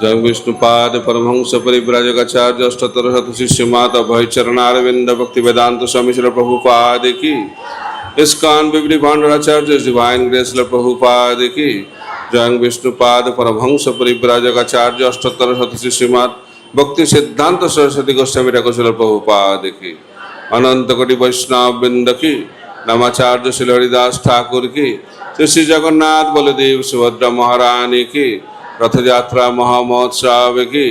जय विष्णुपाद परमहंस परिव्राजकाचार्य अष्टोत्तर शतशिष्य माता भयचरणारविंद भक्ति वेदांत स्वामी श्री प्रभुपाद की। इस्कॉन बिबली भांडाचार्य डिवाइन ग्रेस प्रभुपाद की। जय विष्णुपाद परमहंस परिव्राजकाचार्य अष्टोत्तर शतशिष्य माता भक्ति सिद्धांत सरस्वती गोस्वामी ठाकुर प्रभुपाद की। अनंत कोटि वैष्णव वृंद की। नमाचार्य श्री हरिदास ठाकुर की। श्री जगन्नाथ बलदेव सुभद्रा महारानी की। रथ यात्रा महामहोत्सव की।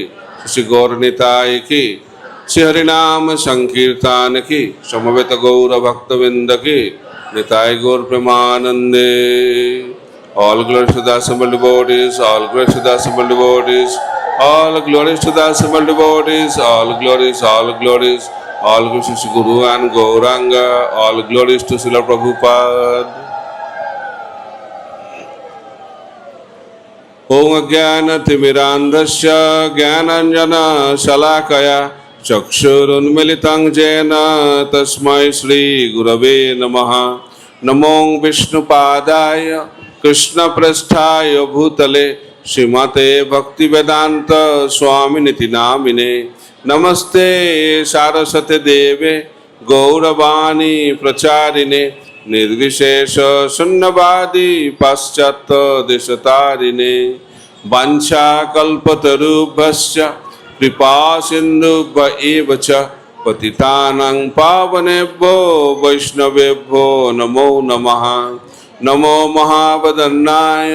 श्री गौर निताय की। श्री हरिनाम संकीर्तन की। समवेत गौर भक्तवृंद की। निताय गौर प्रेमानंदे। All glories to the assembled devotees, all glories to the assembled devotees, all glories to the assembled devotees, all glories, all glories, all glories to Sri Guru and Gauranga, all glories to Srila Prabhupada. Om Jnana Timirandasya Jnananjana Shalakaya Chakshurunmilitang Jena Tasmai Shri Gurave Namaha. Namo Vishnupadaya Krishna पृष्ठाय भूतले श्रीमते भक्ति वेदांत स्वामी निति नामिने। नमस्ते सारस्वते देवे गौरवाणी प्रचारिणे निर्विशेष शून्यवादी पाश्चात्य देशतारिणे। वाञ्छा कल्पतरुभ्यश्च कृपा सिन्धुभ्य एव च पतितानां पावनेभ्यो वैष्णवेभ्यो नमो नमः। नमो महावदन्नाय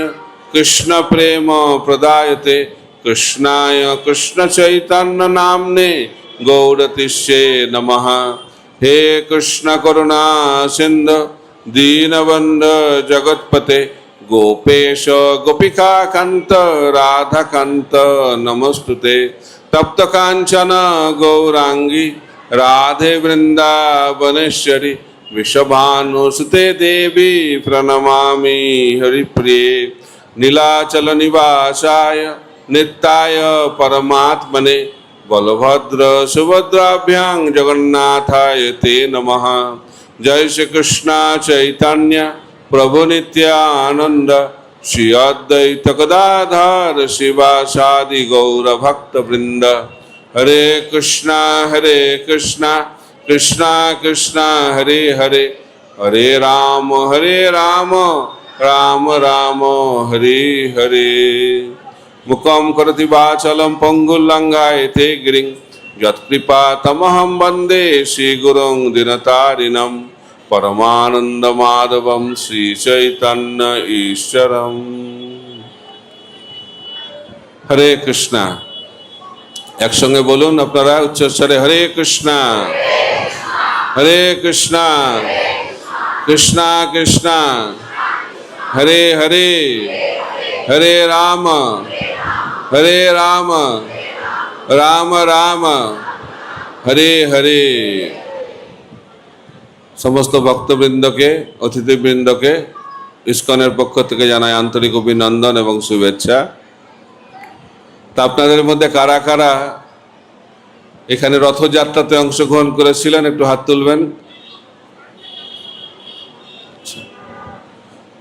कृष्ण प्रेम प्रदायते कृष्णाय कृष्ण चैतन्य नामने गौरतिष्ये नमः। हे कृष्ण करुणा सिंधु दीनबंधु जगत्पते गोपेश गोपिका कांत राधा कांत नमस्तुते। तप्त कांचन गौरांगी राधे वृंदावनेश्वरी विषभानुसुते देवी प्रणमामि हरिप्रिये। नीलाचल निवासाय नित्याय परमात्मने बलभद्र सुभद्राभ्यां जगन्नाथाय ते नमः। जय श्री कृष्ण चैतन्य प्रभु नित्यानंद श्री अद्वैत गदाधर शिवासादि गौर भक्त वृंद। हरे कृष्णा कृष्णा कृष्णा हरे हरे हरे राम राम राम हरे हरे। मुखं करोति वाचालं पंगुल्लंघयते गिरिं यत्कृपातमहं वन्दे श्रीगुरुं दीनतारिणं परमानन्दमाधवं श्रीचैतन्य ईश्वरम्। हरे कृष्णा একসঙ্গে বলুন আপনারা উচ্চস্বরে হরে কৃষ্ণা হরে কৃষ্ণা কৃষ্ণা কৃষ্ণা হরে হরে হরে রাম রাম রাম হরে হরে। সমস্ত ভক্তবৃন্দকে অতিথিবৃন্দকে ইসকনের পক্ষ থেকে জানাই আন্তরিক অভিনন্দন এবং শুভেচ্ছা। তা আপনাদের মধ্যে কারা কারা এখানে রথযাত্রাতে অংশগ্রহণ করেছিলেন একটু হাত তুলবেন।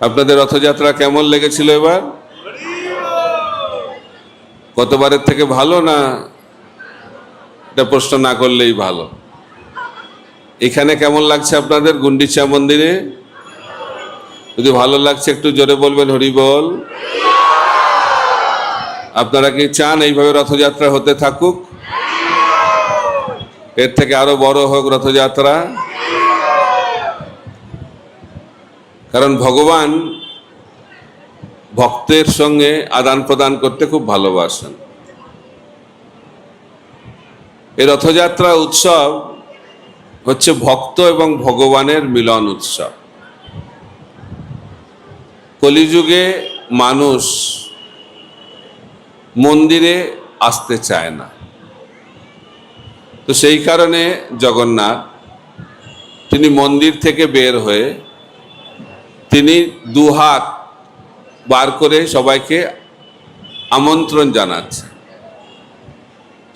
আপনাদের রথযাত্রা কেমন লেগেছিল এবার? গতবারের থেকে ভালো না? এটা প্রশ্ন না করলেই ভালো। এখানে কেমন লাগছে আপনাদের গুন্ডিচা মন্দিরে? যদি ভালো লাগছে একটু জোরে বলবেন হরি বল। আপনারা কি চান এইভাবে রথযাত্রা হতে থাকুক? এর থেকে আরো বড় হোক রথযাত্রা? কারণ ভগবান ভক্তের সঙ্গে আদান প্রদান করতে খুব ভালোবাসেন। এই রথযাত্রা উৎসব হচ্ছে ভক্ত এবং ভগবানের মিলন উৎসব। কলিযুগে মানুষ মন্দিরে আসতে চায় না, তো সেই কারণে জগন্নাথ তিনি মন্দির থেকে বের হয়ে তিনি দুহাত বার করে সবাইকে আমন্ত্রণ জানাচ্ছে।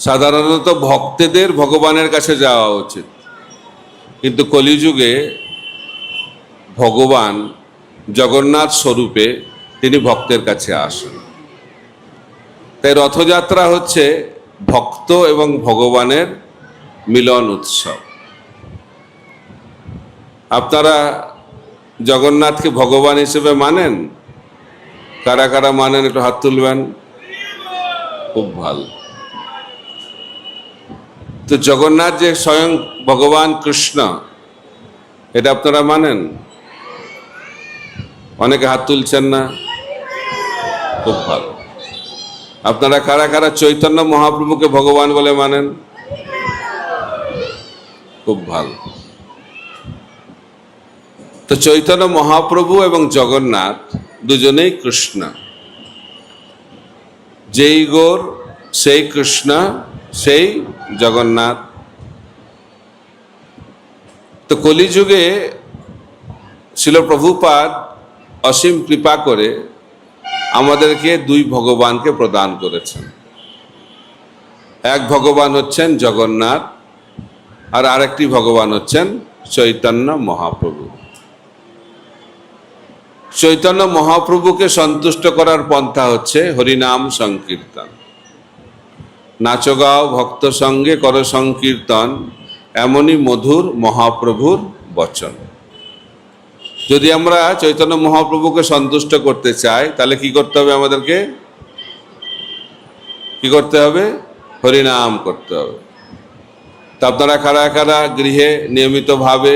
সাধারণত ভক্তদের ভগবানের কাছে যাওয়া উচিত, কিন্তু কলিযুগে ভগবান জগন্নাথ স্বরূপে তিনি ভক্তের কাছে আসেন। তাই রথযাত্রা হচ্ছে ভক্ত এবং ভগবানের মিলন উৎসব। আপনারা জগন্নাথকে ভগবান হিসেবে মানেন? কারা কারা মানেন একটু হাত তুলবেন। খুব ভালো। তো জগন্নাথ যে স্বয়ং ভগবান কৃষ্ণ, এটা আপনারা মানেন? অনেকে হাত তুলছেন না। খুব ভালো। আপনারা কারা কারা চৈতন্য মহাপ্রভুকে ভগবান বলে মানেন? খুব ভালো। তো চৈতন্য মহাপ্রভু এবং জগন্নাথ দুজনেই কৃষ্ণ। যেই গৌর সেই কৃষ্ণ, সেই জগন্নাথ। তো কলিযুগে শ্রীল প্রভুপাদ অসীম কৃপা করে আমাদেরকে দুই ভগবানকে প্রদান করেছেন। এক ভগবান হচ্ছেন জগন্নাথ, আর আরেকটি ভগবান হচ্ছেন চৈতন্য মহাপ্রভু। চৈতন্য মহাপ্রভুকে সন্তুষ্ট করার পন্থা হচ্ছে হরিনাম সংকীর্তন। নাচো গাও ভক্ত সঙ্গে কর সংকীর্তন, এমনই মধুর মহাপ্রভুর বচন। যদি আমরা চৈতন্য মহাপ্রভুকে সন্তুষ্ট করতে চাই তাহলে কি করতে হবে? আমাদেরকে কি করতে হবে? হরিনাম করতে হবে। তা আপনারা কারা কারা গৃহে নিয়মিতভাবে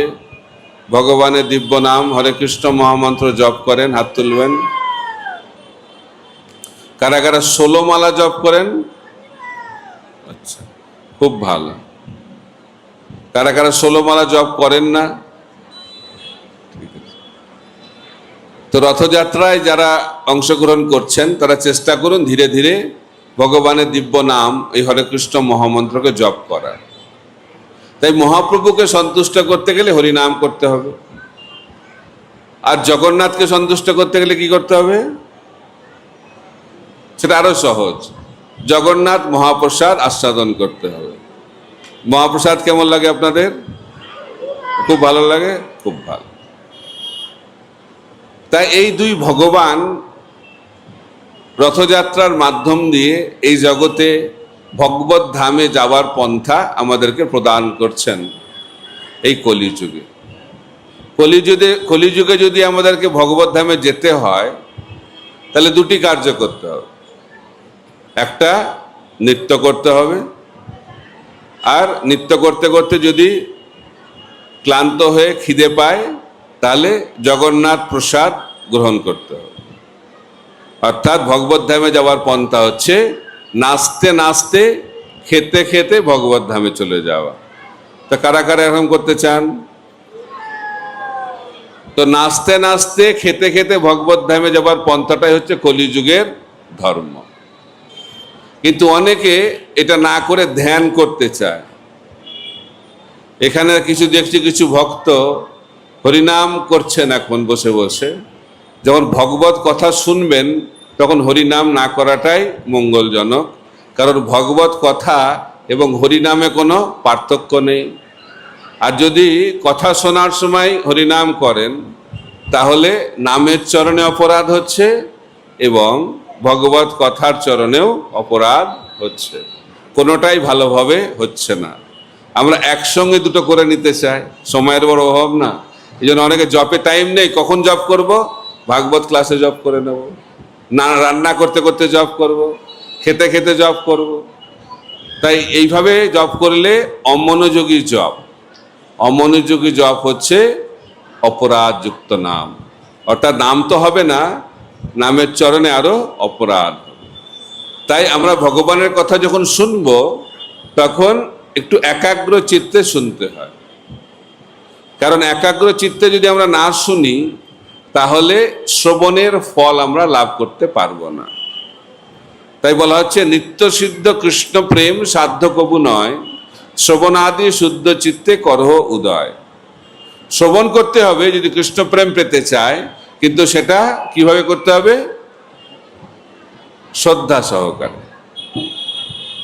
ভগবানের দিব্য নাম হরে কৃষ্ণ মহামন্ত্র জপ করেন? হাত তুলবেন। কারা কারা 16 মালা জপ করেন? আচ্ছা, খুব ভালো। কারা কারা 16 মালা জপ করেন না? তো রথযাত্রায় যারা অংশগ্রহণ করছেন তারা চেষ্টা করুন ধীরে ধীরে ভগবানের দিব্য নাম এই হরে কৃষ্ণ মহামন্ত্রকে জপ করার। তাই মহাপ্রভুকে সন্তুষ্ট করতে গেলে হরিনাম করতে হবে, আর জগন্নাথকে সন্তুষ্ট করতে গেলে কি করতে হবে? সেটা আরো সহজ। জগন্নাথ মহাপ্রসাদ আস্বাদন করতে হবে। মহাপ্রসাদ কেমন লাগে আপনাদের? খুব ভালো লাগে? খুব ভালো। তাই এই দুই ভগবান রথযাত্রার মাধ্যম দিয়ে এই জগতে ভগবত ধামে যাওয়ার পন্থা আমাদেরকে প্রদান করছেন এই কলিযুগে। কলিযুগে যদি আমাদেরকে ভগবত ধামে যেতে হয় তাহলে দুটি কার্য করতে হবে। একটা, নৃত্য করতে হবে, আর নৃত্য করতে করতে যদি ক্লান্ত হয়ে খিদে পায় তাহলে জগন্নাথ প্রসাদ গ্রহণ করতে হবে। অর্থাৎ ভগবত ধামে যাওয়ার পন্থা হচ্ছে নাচতে নাচতে খেতে খেতে ভগবত ধামে চলে যাওয়া। তা কারা কারা এরকম করতে চান? তো নাচতে নাচতে খেতে খেতে ভগবত ধামে যাওয়ার পন্থাটাই হচ্ছে কলিযুগের ধর্ম। কিন্তু অনেকে এটা না করে ধ্যান করতে চায়। এখানে কিছু দেখছি কিছু ভক্ত হরিনাম করছেন এখন বসে বসে, যখন ভগবত কথা শুনবেন তখন হরিনাম না করাটাই মঙ্গলজনক। কারণ ভগবত কথা এবং হরিনামে কোনো পার্থক্য নেই। আর যদি কথা শোনার সময় হরিনাম করেন তাহলে নামের চরণে অপরাধ হচ্ছে এবং ভগবত কথার চরণেও অপরাধ হচ্ছে। কোনোটাই ভালোভাবে হচ্ছে না। আমরা একসঙ্গে দুটো করে নিতে চাই, সময়ের বড় অভাব না। এই জন্য অনেকে জপে টাইম নেই, কখন জপ করব? ভাগবত ক্লাসে জপ করে নেব, না রান্না করতে করতে জপ করব, খেতে খেতে জপ করব। তাই এইভাবে জপ করলে অমনোযোগী জপ। অমনোযোগী জপ হচ্ছে অপরাধযুক্ত নাম। অর্থাৎ নাম তো হবে না, নামের চরণে আরো অপরাধ। তাই আমরা ভগবানের কথা যখন শুনব তখন একটু একাগ্র চিত্তে শুনতে হয়। কারণ একাগ্র চিত্তে যদি আমরা না শুনি তাহলে শ্রবণের ফল আমরা লাভ করতে পারবো না। তাই বলা হচ্ছে নিত্য সিদ্ধ কৃষ্ণ প্রেম সাধ্য কবু নয়, শ্রবণাদি শুদ্ধ চিত্তে করহ উদয়। শ্রবণ করতে হবে যদি কৃষ্ণ প্রেম পেতে চায়, কিন্তু সেটা কিভাবে করতে হবে? শ্রদ্ধা সহকারে।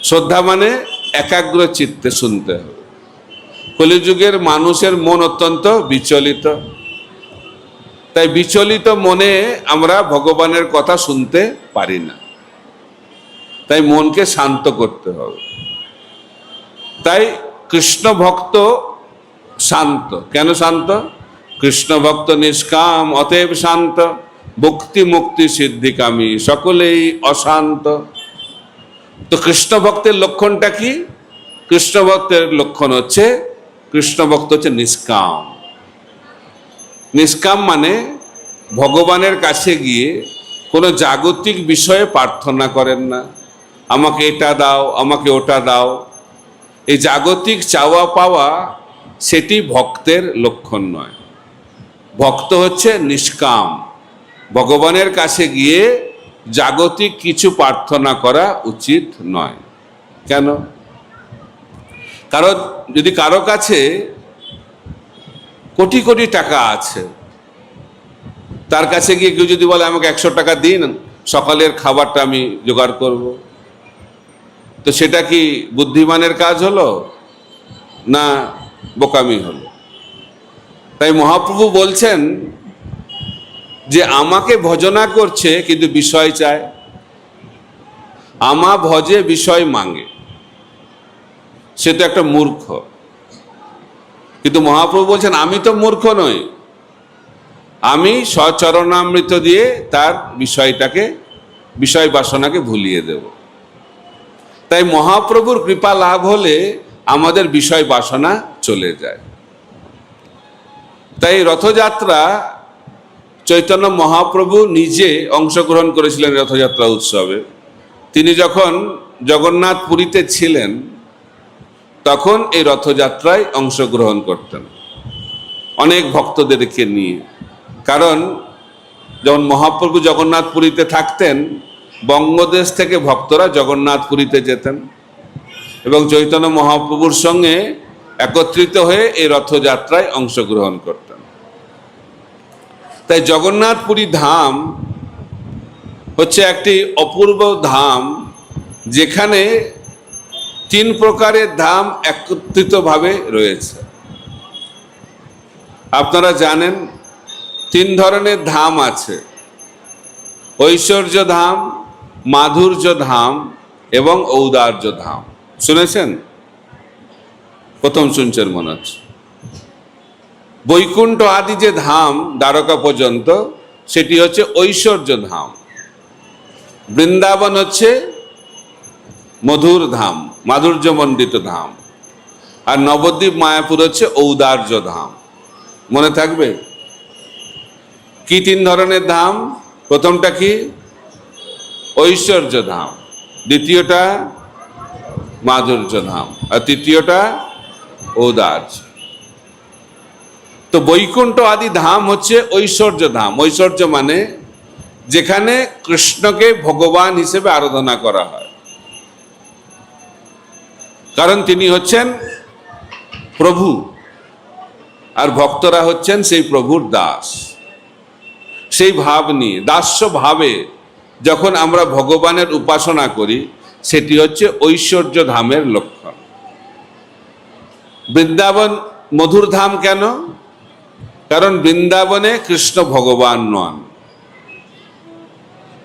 শ্রদ্ধা মানে একাগ্র চিত্তে শুনতে হবে। কলিযুগের মানুষের মন অত্যন্ত বিচলিত, তাই বিচলিত মনে আমরা ভগবানের কথা শুনতে পারি না। তাই মনকে শান্ত করতে হবে। তাই কৃষ্ণ ভক্ত শান্ত। কেন শান্ত? কৃষ্ণ ভক্ত নিষ্কাম, অতএব শান্ত। ভক্তি মুক্তি সিদ্ধিকামী, সকলেই অশান্ত। তো কৃষ্ণ ভক্তের লক্ষণটা কি? কৃষ্ণ ভক্তের লক্ষণ হচ্ছে, কৃষ্ণ ভক্ত হচ্ছে নিষ্কাম। নিষ্কাম মানে ভগবানের কাছে গিয়ে কোনো জাগতিক বিষয়ে প্রার্থনা করেন না, আমাকে এটা দাও, আমাকে ওটা দাও। এই জাগতিক চাওয়া পাওয়া সেটি ভক্তের লক্ষণ নয়। ভক্ত হচ্ছে নিষ্কাম। ভগবানের কাছে গিয়ে জাগতিক কিছু প্রার্থনা করা উচিত নয়। কেন? কারণ যদি কারো কাছে কোটি কোটি টাকা আছে, তার কাছে গিয়ে কেউ যদি বলে আমাকে 100 টাকা দিন, সকালের খাবারটা আমি জোগাড় করব, তো সেটা কি বুদ্ধিমানের কাজ হলো না বোকামি হলো? তাই মহাপ্রভু বলছেন যে আমাকে ভজনা করছে কিন্তু বিষয় চায়, আমা ভজে বিষয় মাঙ্গে, সে তো একটা মূর্খ। কিন্তু মহাপ্রভু বলছেন আমি তো মূর্খ নই, আমি স্বচরণামৃত দিয়ে তার বিষয়টাকে, বিষয় বাসনাকে ভুলিয়ে দেব। তাই মহাপ্রভুর কৃপা লাভ হলে আমাদের বিষয় বাসনা চলে যায়। তাই রথযাত্রা চৈতন্য মহাপ্রভু নিজে অংশগ্রহণ করেছিলেন রথযাত্রা উৎসবে। তিনি যখন জগন্নাথ পুরীতে ছিলেন তখন এই রথযাত্রায় অংশগ্রহণ করতেন অনেক ভক্তদেরকে নিয়ে। কারণ যখন মহাপ্রভু জগন্নাথ পুরীতে থাকতেন, বঙ্গদেশ থেকে ভক্তরা জগন্নাথ পুরীতে যেতেন এবং চৈতন্য মহাপ্রভুর সঙ্গে একত্রিত হয়ে এই রথযাত্রায় অংশগ্রহণ করতেন। তাই জগন্নাথ পুরী ধাম হচ্ছে একটি অপূর্ব ধাম, যেখানে 3 প্রকারের ধাম একত্রিতভাবে রয়েছে। আপনারা জানেন 3 ধরনের ধাম আছে, ঐশ্বর্য ধাম, মাধুর্য ধাম এবং ঔদার্য ধাম। শুনেছেন? প্রথম শুনছেন মনে হচ্ছে। বৈকুণ্ঠ আদি যে ধাম দ্বারকা পর্যন্ত, সেটি হচ্ছে ঐশ্বর্য ধাম। বৃন্দাবন হচ্ছে মধুর ধাম, মাধুর্যমণ্ডিত ধাম। আর নবদ্বীপ মায়াপুর হচ্ছে ঔদার্য ধাম। মনে থাকবে? কি 3 ধরনের ধাম? প্রথমটা কি? ঐশ্বর্য ধাম, দ্বিতীয়টা মাধুর্য ধাম, আর তৃতীয়টা ঔদার্য। তো বৈকুণ্ঠ আদি ধাম হচ্ছে ঐশ্বর্য ধাম। ঐশ্বর্য মানে যেখানে কৃষ্ণকে ভগবান হিসেবে আরাধনা করা হয়, কারণ তিনি হচ্ছেন প্রভু আর ভক্তরা হচ্ছেন সেই প্রভুর দাস। সেই ভাব নিয়ে, দাস্য ভাবে যখন আমরা ভগবানের উপাসনা করি, সেটি হচ্ছে ঐশ্বর্য ধামের লক্ষণ। বৃন্দাবন মধুর ধাম কেন? কারণ বৃন্দাবনে কৃষ্ণ ভগবান নন।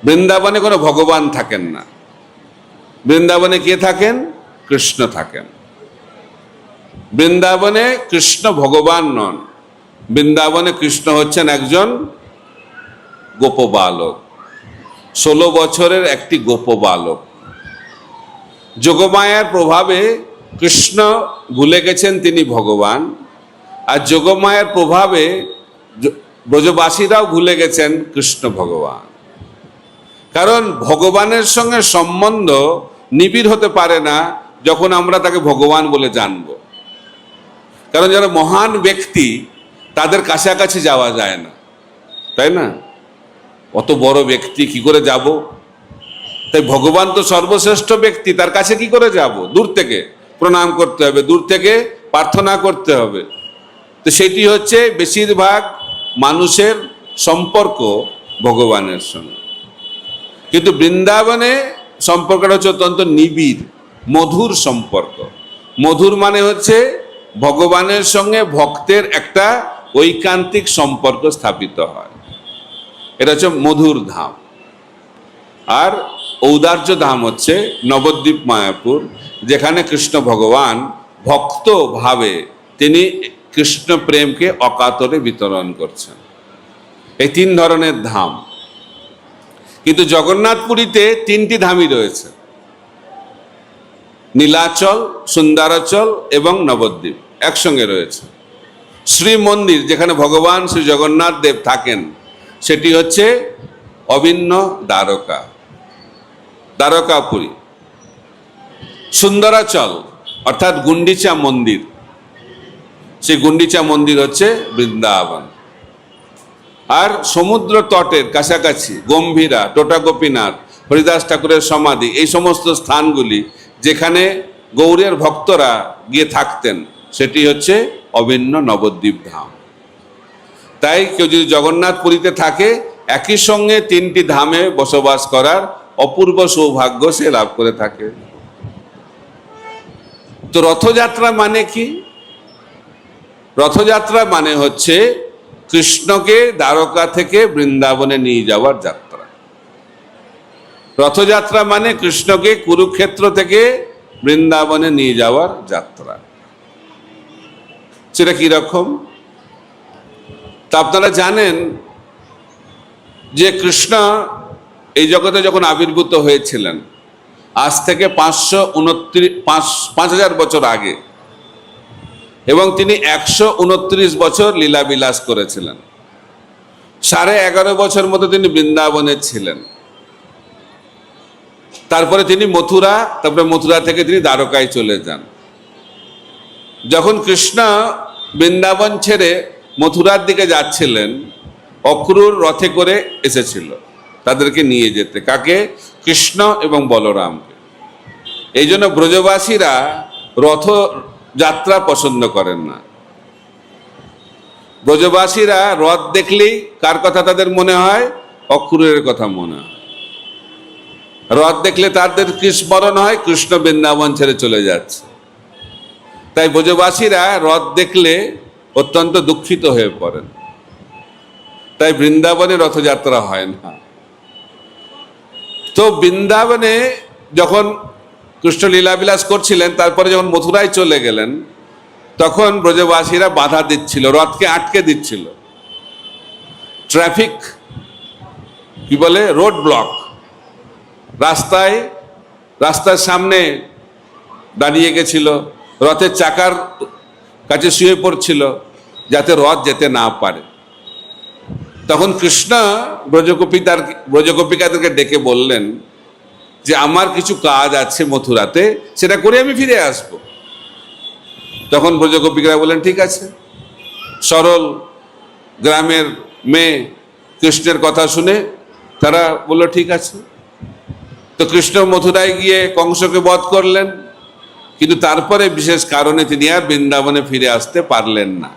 বৃন্দাবনে কোনো ভগবান থাকেন না। বৃন্দাবনে কে থাকেন? কৃষ্ণ থাকেন। বৃন্দাবনে কৃষ্ণ ভগবান নন, বৃন্দাবনে কৃষ্ণ হচ্ছেন একজন গোপবালক, 16 বছরের একটি গোপবালক। যোগমায়ার প্রভাবে কৃষ্ণ ভুলে গেছেন তিনি ভগবান, আর যোগমায়ার প্রভাবে ব্রজবাসীরাও ভুলে গেছেন কৃষ্ণ ভগবান। কারণ ভগবানের সঙ্গে সম্বন্ধ নিবিড় হতে পারে না যখন আমরা তাকে ভগবান বলে জানব। কারণ যারা মহান ব্যক্তি, তাদের কাছাকাছি যাওয়া যায় না, তাই না? অত বড় ব্যক্তি কি করে যাব? তাই ভগবান তো সর্বশ্রেষ্ঠ ব্যক্তি, তার কাছে কি করে যাব? দূর থেকে প্রণাম করতে হবে, দূর থেকে প্রার্থনা করতে হবে। তো সেটি হচ্ছে বেশিরভাগ মানুষের সম্পর্ক ভগবানের সঙ্গে। কিন্তু বৃন্দাবনে সম্পর্কটা হচ্ছে অত্যন্ত নিবিড়, মধুর সম্পর্ক। মধুর মানে হচ্ছে ভগবানের সঙ্গে ভক্তের একটা ঐকান্তিক সম্পর্ক স্থাপিত হয়, এটা হচ্ছে মধুর ধাম। আর ঔদার্য ধাম হচ্ছে নবদ্বীপ মায়াপুর, যেখানে কৃষ্ণ ভগবান ভক্ত ভাবে তিনি কৃষ্ণ প্রেমকে অকাতরে বিতরণ করছেন। এই তিন ধরনের ধাম। কিন্তু জগন্নাথপুরীতে তিনটি ধামই রয়েছে, নীলাচল, সুন্দরাচল এবং নবদ্বীপ একসঙ্গে রয়েছে। শ্রী মন্দির যেখানে ভগবান শ্রী জগন্নাথ দেব থাকেন সেটি হচ্ছে অভিন্ন দ্বারকা, দ্বারকাপুরী। সুন্দরাচল অর্থাৎ গুন্ডিচা মন্দির, সেই গুন্ডিচা মন্দির হচ্ছে বৃন্দাবন। আর সমুদ্র তটের কাছাকাছি গম্ভীরা, টোটা গোপীনাথ, হরিদাস ঠাকুরের সমাধি, এই সমস্ত স্থানগুলি যেখানে গৌড়ের ভক্তরা গিয়ে থাকতেন সেটি হচ্ছে অভিন্ন নবদ্বীপ ধাম। তাই কেউ যদি জগন্নাথ পুরীতে থাকে একই সঙ্গে তিনটি ধামে বসবাস করার অপূর্ব সৌভাগ্য সে লাভ করে থাকে। তো রথযাত্রা মানে কি? রথযাত্রা মানে হচ্ছে কৃষ্ণকে দ্বারকা থেকে বৃন্দাবনে নিয়ে যাওয়ার যাত্রা। রথযাত্রা মানে কৃষ্ণকে কুরুক্ষেত্র থেকে বৃন্দাবনে নিয়ে যাওয়ার যাত্রা। সেটা কিরকম? তা আপনারা জানেন যে কৃষ্ণ এই জগতে যখন আবির্ভূত হয়েছিলেন আজ থেকে 5,000 বছর আগে, এবং তিনি 129 বছর লীলাবিলাস করেছিলেন। 11.5 বছর মতো তিনি বৃন্দাবনে ছিলেন। তারপরে তিনি মথুরা, তারপরে মথুরা থেকে তিনি দ্বারকায় চলে যান। যখন কৃষ্ণ বৃন্দাবন ছেড়ে মথুরার দিকে যাচ্ছিলেন, অক্রূর রথে করে এসেছিল তাদেরকে নিয়ে যেতে। কাকে? কৃষ্ণ এবং বলরামকে। এই জন্য ব্রজবাসীরা রথ যাত্রা পছন্দ করেন না। ব্রজবাসীরা রথ দেখলেই কার কথা তাদের মনে হয়? অক্রূরের কথা মনে হয়। রথ দেখলে তাদের কি স্মরণ হয়? কৃষ্ণ বৃন্দাবন ছেড়ে চলে যাচ্ছে। তাই ব্রজবাসীরা রথ দেখলে অত্যন্ত দুঃখিত হয়ে পড়েন। তাই বৃন্দাবনে রথযাত্রা হয় না। তো বৃন্দাবনে যখন কৃষ্ণ লীলাবিলাস করছিলেন, তারপরে যখন মথুরায় চলে গেলেন, তখন ব্রজবাসীরা বাধা দিচ্ছিল, রথকে আটকে দিচ্ছিল। ট্রাফিক কি বলে, রোড ব্লক। রাস্তার সামনে দাঁড়িয়ে গেছিল, রথের চাকার কাছে শুয়ে পড়ছিল যাতে রথ যেতে না পারে। তখন কৃষ্ণ ব্রজগোপিকাদেরকে ডেকে বললেন যে আমার কিছু কাজ আছে মথুরাতে, সেটা করে আমি ফিরে আসব। তখন ব্রজগোপিকারা বললেন ঠিক আছে। সরল গ্রামের মেয়ে কৃষ্ণের কথা শুনে তারা বলল ঠিক আছে। তো কৃষ্ণ মথুরায় গিয়ে কংসকে বধ করলেন, কিন্তু তারপরে বিশেষ কারণে তিনি আর বৃন্দাবনে ফিরে আসতে পারলেন না।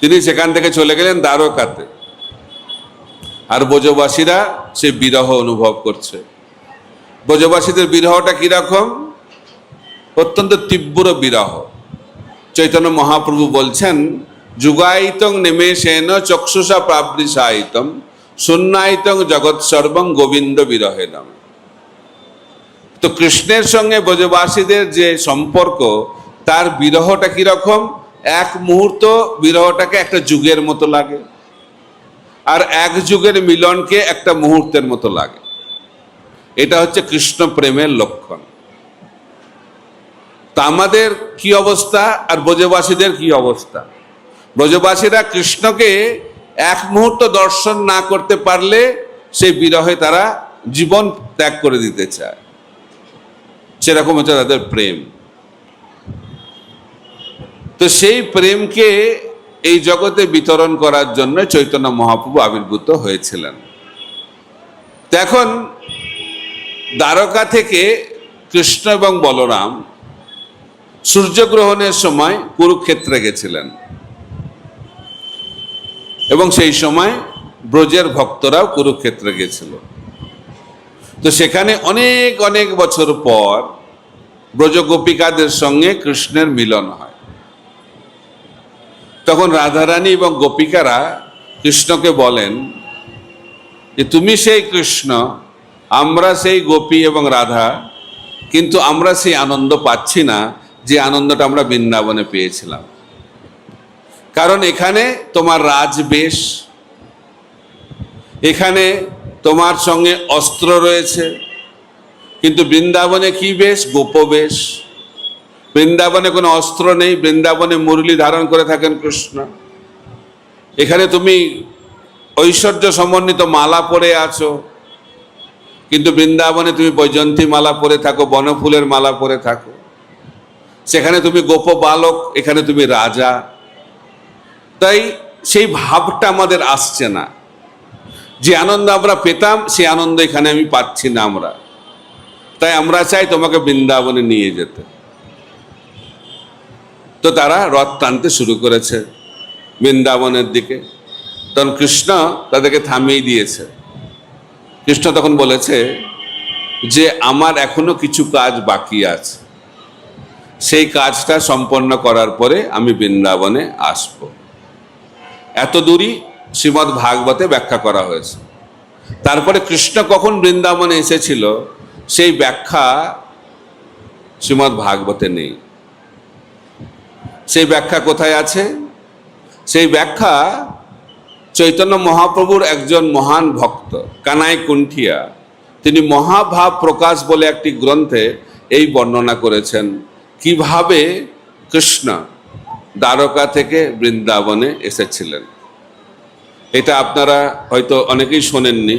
তিনি সেখান থেকে চলে গেলেন দ্বারকাতে। আর ব্রজবাসীরা সে বিরহ অনুভব করছে। ব্রজবাসীদের বিরহটা কিরকম? অত্যন্ত তীব্র বিরহ। চৈতন্য মহাপ্রভু বলছেন, যুগায়িতং নিমেষেন চক্ষুষা প্রাবৃষায়িতম শূন্যায়িতং জগৎ সর্বং গোবিন্দ বিরহেনম। তো কৃষ্ণের সঙ্গে ব্রজবাসীদের যে সম্পর্ক, তার বিরহটা কিরকম? এক মুহূর্ত বিরহটাকে একটা যুগের মতো লাগে, আর এক যুগের মিলনকে একটা মুহূর্তের মতো লাগে। এটা হচ্ছে কৃষ্ণ প্রেমের লক্ষণ। তা আমাদের কি অবস্থা আর ব্রজবাসীদের কি অবস্থা? ব্রজবাসীরা কৃষ্ণকে এক মুহূর্ত দর্শন না করতে পারলে সেই বিরহে তারা জীবন ত্যাগ করে দিতে চায়। সেরকম হচ্ছে তাদের প্রেম। তো সেই প্রেমকে এই জগতে বিতরণ করার জন্য চৈতন্য মহাপ্রভু আবির্ভূত হয়েছিলেন। এখন দ্বারকা থেকে কৃষ্ণ এবং বলরাম সূর্যগ্রহণের সময় কুরুক্ষেত্রে গেছিলেন, এবং সেই সময় ব্রজের ভক্তরাও কুরুক্ষেত্রে গেছিল। তো সেখানে অনেক অনেক বছর পর ব্রজ গোপিকাদের সঙ্গে কৃষ্ণের মিলন হয়। তখন রাধারানী এবং গোপিকারা কৃষ্ণকে বলেন যে তুমি সেই কৃষ্ণ আমরা সেই গোপী এবং রাধা, কিন্তু আমরা সেই আনন্দ পাচ্ছি না যে আনন্দটা আমরা বৃন্দাবনে পেয়েছিলাম। কারণ এখানে তোমার রাজবেশ, এখানে তোমার সঙ্গে অস্ত্র রয়েছে, কিন্তু বৃন্দাবনে কি বেশ? গোপবেশ। বৃন্দাবনে কোনো অস্ত্র নেই, বৃন্দাবনে মুরলি ধারণ করে থাকেন কৃষ্ণ। এখানে তুমি ঐশ্বর্য সমন্বিত মালা পরে আছো, কিন্তু বৃন্দাবনে তুমি বৈজন্তী মালা পরে থাকো, বনফুলের মালা পরে থাকো। সেখানে তুমি গোপ বালক, এখানে তুমি রাজা। তাই সেই ভাবটা আমাদের আসছে না। যে আনন্দ আমরা পেতাম সেই আনন্দ এখানে আমি পাচ্ছি না আমরা। তাই আমরা চাই তোমাকে বৃন্দাবনে নিয়ে যেতে। তো তারা রথ টানতে শুরু করেছে বৃন্দাবনের দিকে। তখন কৃষ্ণ তাদেরকে থামিয়ে দিয়েছে। কৃষ্ণ তখন বলেছে যে আমার এখনো কিছু কাজ বাকি আছে, সেই কাজটা সম্পন্ন করার পরে আমি বৃন্দাবনে আসব। এত দূরই শ্রীমদ্ ভাগবতে ব্যাখ্যা করা হয়েছে। তারপরে কৃষ্ণ কখন বৃন্দাবনে এসেছিল সেই ব্যাখ্যা শ্রীমদ্ ভাগবতে নেই। সেই ব্যাখ্যা কোথায় আছে? সেই ব্যাখ্যা চৈতন্য মহাপ্রভুর একজন মহান ভক্ত কানাই কুণ্ঠিয়া, তিনি মহাভাব প্রকাশ বলে একটি গ্রন্থে এই বর্ণনা করেছেন কিভাবে কৃষ্ণ দ্বারকা থেকে বৃন্দাবনে এসেছিলেন। এটা আপনারা হয়তো অনেকেই শোনেননি।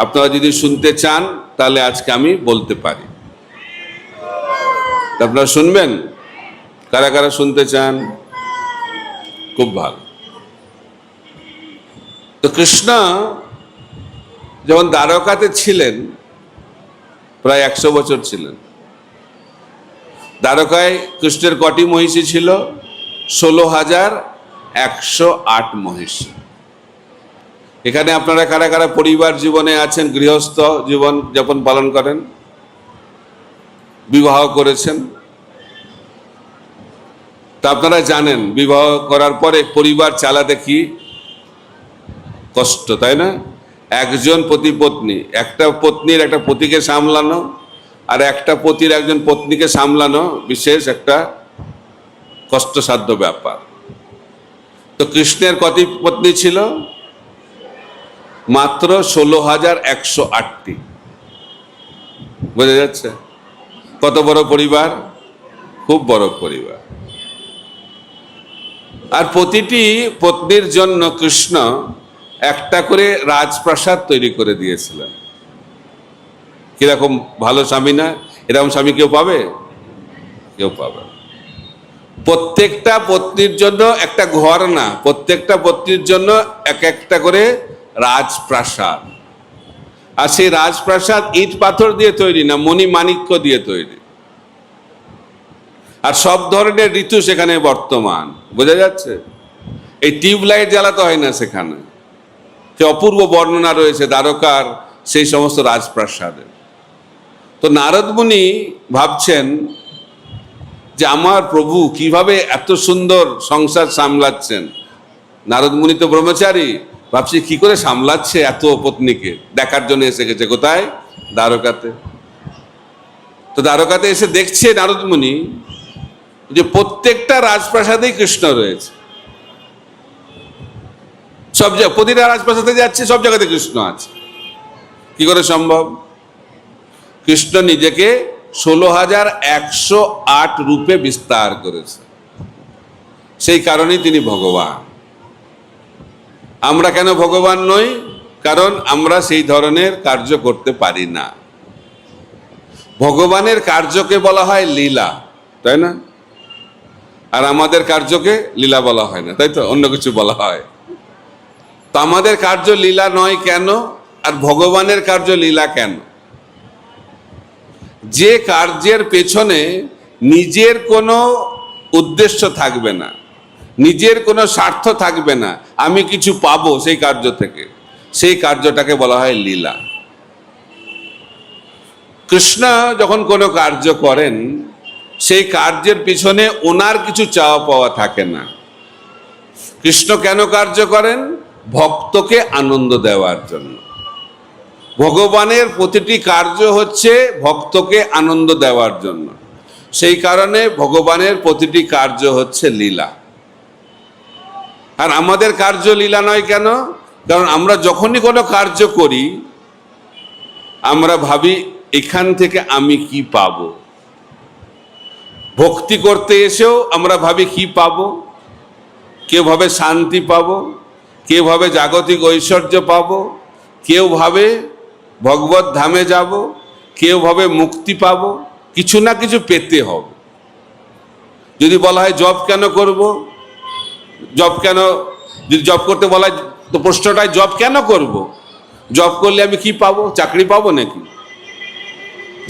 আপনারা যদি শুনতে চান তাহলে আজকে আমি বলতে পারি। আপনারা শুনবেন? কারা কারা শুনতে চান? খুব ভালো। তো কৃষ্ণ যখন দ্বারকাতে ছিলেন, প্রায় 100 বছর ছিলেন। দ্বারকায় কৃষ্ণের কটি মহিষী ছিল? 16,108 মহিষী। এখানে আপনারা কারা কারা পরিবার জীবনে আছেন, গৃহস্থ জীবন যাপন পালন করেন, বিবাহ করেছেন? তা আপনারা জানেন বিবাহ করার পরে পরিবার চালাতে কি কষ্ট, তাই না? একজন পতি পত্নী, একটা পত্নীর একটা পতিকে সামলানো আর একটা পতির একজন পত্নীকে সামলানো বিশেষ একটা কষ্টসাধ্য ব্যাপার। তো কৃষ্ণের কত পত্নী ছিল? মাত্র 16,108টি। বোঝা যাচ্ছে কত বড় পরিবার? খুব বড় পরিবার। আর প্রতিটি পত্নীর জন্য কৃষ্ণ একটা করে রাজপ্রাসাদ তৈরি করে দিয়েছিলেন। কিরকম ভালো স্বামী না? এরকম স্বামী কেউ পাবে? কেউ পাবে। প্রত্যেকটা পত্নীর জন্য একটা ঘর না, প্রত্যেকটা পত্নীর জন্য এক একটা করে রাজপ্রাসাদ। আর সেই রাজপ্রাসাদ ইট পাথর দিয়ে তৈরি না, মণি মাণিক্য দিয়ে তৈরি। আর সব ধরনের ঋতু সেখানে বর্তমান। বোঝা যাচ্ছে? এই টিউবলাইট জ্বালাতে হয় না সেখানে। সে অপূর্ব বর্ণনা রয়েছে দ্বারকার সেই সমস্ত রাজপ্রাসাদে। তো নারদ মুনি ভাবছেন যে আমার প্রভু কিভাবে এত সুন্দর সংসার সামলাচ্ছেন। নারদ মুনি তো ব্রহ্মচারী, ভাবছি কি করে সামলাচ্ছে এত পত্নীকে। দেখার জন্য এসে গেছে কোথায়? দ্বারকাতে। তো দ্বারকাতে এসে দেখছে নারদ মুনি যে প্রত্যেকটা রাজপ্রাসাদেই কৃষ্ণ রয়েছে। সব জায়গায় প্রতিটা রাজপ্রাসাদে যাচ্ছে, সব জায়গাতে কৃষ্ণ আছে। কি করে সম্ভব? কৃষ্ণ নিজেকে 16,108 রূপে বিস্তার করেছে। সেই কারণেই তিনি ভগবান। আমরা কেন ভগবান নই? কারণ আমরা সেই ধরনের কার্য করতে পারি না। ভগবানের কার্যকে বলা হয় লীলা, তাই না? আর আমাদের কার্যকে লীলা বলা হয় না, তাই তো? অন্য কিছু বলা হয়। তো আমাদের কার্য লীলা নয় কেন? আর ভগবানের কার্য লীলা কেন? যে কার্যের পেছনে নিজের কোনো উদ্দেশ্য থাকবে না, নিজের কোনো স্বার্থ থাকবে না, আমি কিছু পাবো সেই কার্য থেকে, সেই কার্যটাকে বলা হয় লীলা। কৃষ্ণ যখন কোনো কার্য করেন সেই কার্যের পিছনে ওনার কিছু চাওয়া পাওয়া থাকে না। কৃষ্ণ কেন কার্য করেন? ভক্তকে আনন্দ দেওয়ার জন্য। ভগবানের প্রতিটি কার্য হচ্ছে ভক্তকে আনন্দ দেওয়ার জন্য, সেই কারণে ভগবানের প্রতিটি কার্য হচ্ছে লীলা। আর আমাদের কার্য লীলা নয় কেন? কারণ আমরা যখনই কোনো কার্য করি আমরা ভাবি এখান থেকে আমি কি পাবো। ভক্তি করতে এসেও আমরা ভাবি কি পাবো। কেউ ভাবে শান্তি পাবো, কেউ ভাবে জাগতিক ঐশ্বর্য পাবো, কেউ ভাবে ভগবত ধামে যাব, কেউ ভাবে মুক্তি পাবো, কিছু না কিছু পেতে হবে। যদি বলা হয় জব কেন করব, জব কেন, যদি জব করতে বলা হয় তো প্রশ্নটাই জব কেন করব? জব করলে আমি কি পাবো? চাকরি পাবো নাকি?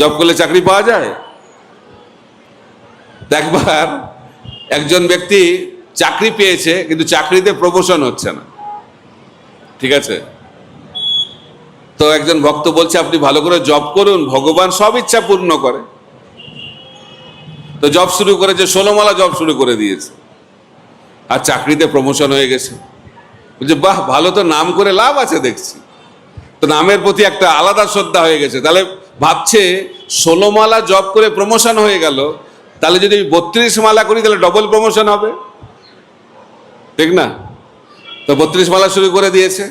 জব করলে চাকরি পাওয়া যায়? একবার একজন ব্যক্তি চাকরি পেয়েছে কিন্তু চাকরিতে প্রমোশন হচ্ছে না, ঠিক আছে? তো একজন ভক্ত বলছে আপনি ভালো করে জব করুন, ভগবান সব ইচ্ছা পূর্ণ করে। তো জব শুরু করেছে, 16 মালা জব শুরু করে দিয়েছে, আর চাকরিতে প্রমোশন হয়ে গেছে। বলছে বাহ, ভালো তো, নাম করে লাভ আছে দেখছি। তো নামের প্রতি একটা আলাদা শ্রদ্ধা হয়ে গেছে। তাহলে ভাবছে 16 মালা জব করে প্রমোশন হয়ে গেল, তাহলে যদি 32 মালা করি তাহলে ডবল প্রমোশন হবে, ঠিক না? তো 32 মালা শুরু করে দিয়েছে,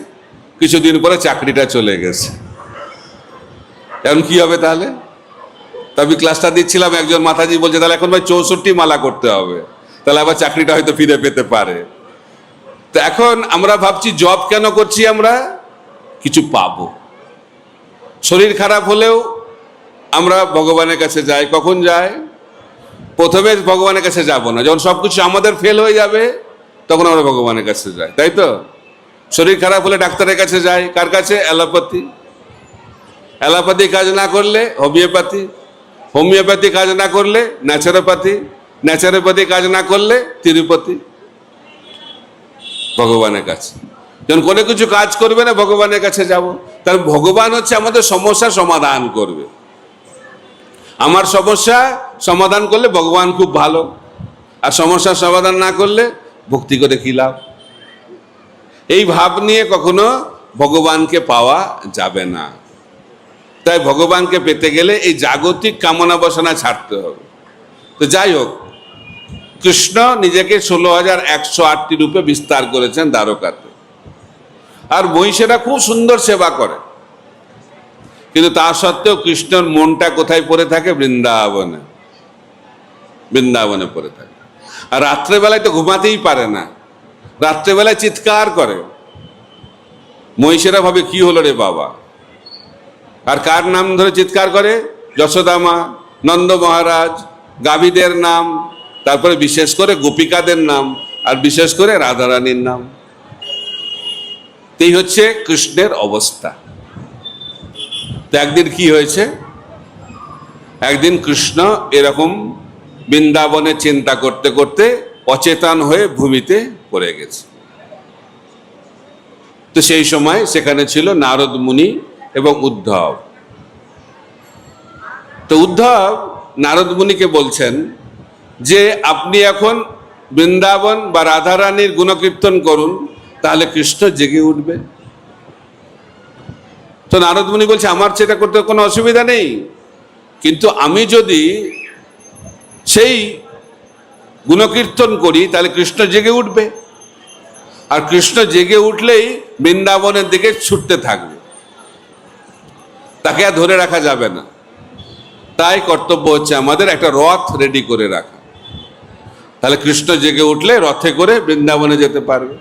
কিছুদিন পরে চাকরিটা চলে গেছে। এখন কি হবে তাহলে? তবে ক্লাসটা দিচ্ছিলাম, একজন মাতাজি বলছে তাহলে এখন ভাই 64 মালা করতে হবে, তাহলে আবার চাকরিটা হয়তো ফিরে পেতে পারে। তো এখন আমরা ভাবছি জব কেন করছি? আমরা কিছু পাবো। শরীর খারাপ হলেও আমরা ভগবানের কাছে যাই। কখন যাই? প্রথমে ভগবানের কাছে যাব না, যখন সবকিছু আমাদের ফেল হয়ে যাবে তখন আমরা ভগবানের কাছে যাই, তাই তো? শরীর খারাপ হলে ডাক্তারের কাছে যাই, কার কাছে? অ্যালোপ্যাথি। অ্যালোপ্যাথি কাজ না করলে হোমিওপ্যাথি, হোমিওপ্যাথি কাজ না করলে ন্যাচারোপ্যাথি, ন্যাচারোপ্যাথি কাজ না করলে তিরুপতি। ভগবানের কাছে যখন কোনো কিছু কাজ করবে না ভগবানের কাছে যাব। কারণ ভগবান হচ্ছে আমাদের সমস্যা সমাধান করবে। আমার সমস্যা সমাধান করলে ভগবান খুব ভালো, আর সমস্যার সমাধান না করলে ভক্তি করে কি লাভ? এই ভাব নিয়ে কখনো ভগবানকে পাওয়া যাবে না। তাই ভগবানকে পেতে গেলে এই জাগতিক কামনা বাসনা ছাড়তে হবে। তো যাই হোক, কৃষ্ণ নিজেকে 16,108টি রূপে বিস্তার করেছেন দ্বারকাতে, আর মহিষেরা খুব সুন্দর সেবা করে। কিন্তু তা সত্ত্বেও কৃষ্ণর মনটা কোথায় পড়ে থাকে? বৃন্দাবনে, বৃন্দাবনে পড়ে থাকে। আর রাত্রেবেলায় তো ঘুমাতেই পারে না, রাত্রেবেলায় চিৎকার করে। মহিষেরা ভাবে কি হলো রে বাবা? আর কার নাম ধরে চিৎকার করে? যশোদা মা, নন্দ মহারাজ, গাভীদের নাম, তারপরে বিশেষ করে গোপিকাদের নাম, আর বিশেষ করে রাধারানীর নাম। এই হচ্ছে কৃষ্ণের অবস্থা। তো একদিন কি হয়েছে? একদিন কৃষ্ণ এরকম বৃন্দাবনে চিন্তা করতে করতে অচেতন হয়ে ভূমিতে পড়ে গেছে। তো সেই সময় সেখানে ছিল নারদ মুনি এবং উদ্ধব। তো উদ্ধব নারদ মুনিকে বলছেন যে আপনি এখন বৃন্দাবন বা রাধারানীর গুণকীর্তন করুন, তাহলে কৃষ্ণ জেগে উঠবে। তো নারদ মুনি বলছে আমার সেটা করতে কোনো অসুবিধা নেই, কিন্তু আমি যদি সেই গুণকীর্তন করি তাহলে কৃষ্ণ জেগে উঠবে, আর কৃষ্ণ জেগে উঠলেই বৃন্দাবনের দিকে ছুটতে থাকবে, তাকে আর ধরে রাখা যাবে না। তাই কর্তব্য হচ্ছে আমাদের একটা রথ রেডি করে রাখা, তাহলে কৃষ্ণ জেগে উঠলে রথে করে বৃন্দাবনে যেতে পারবে।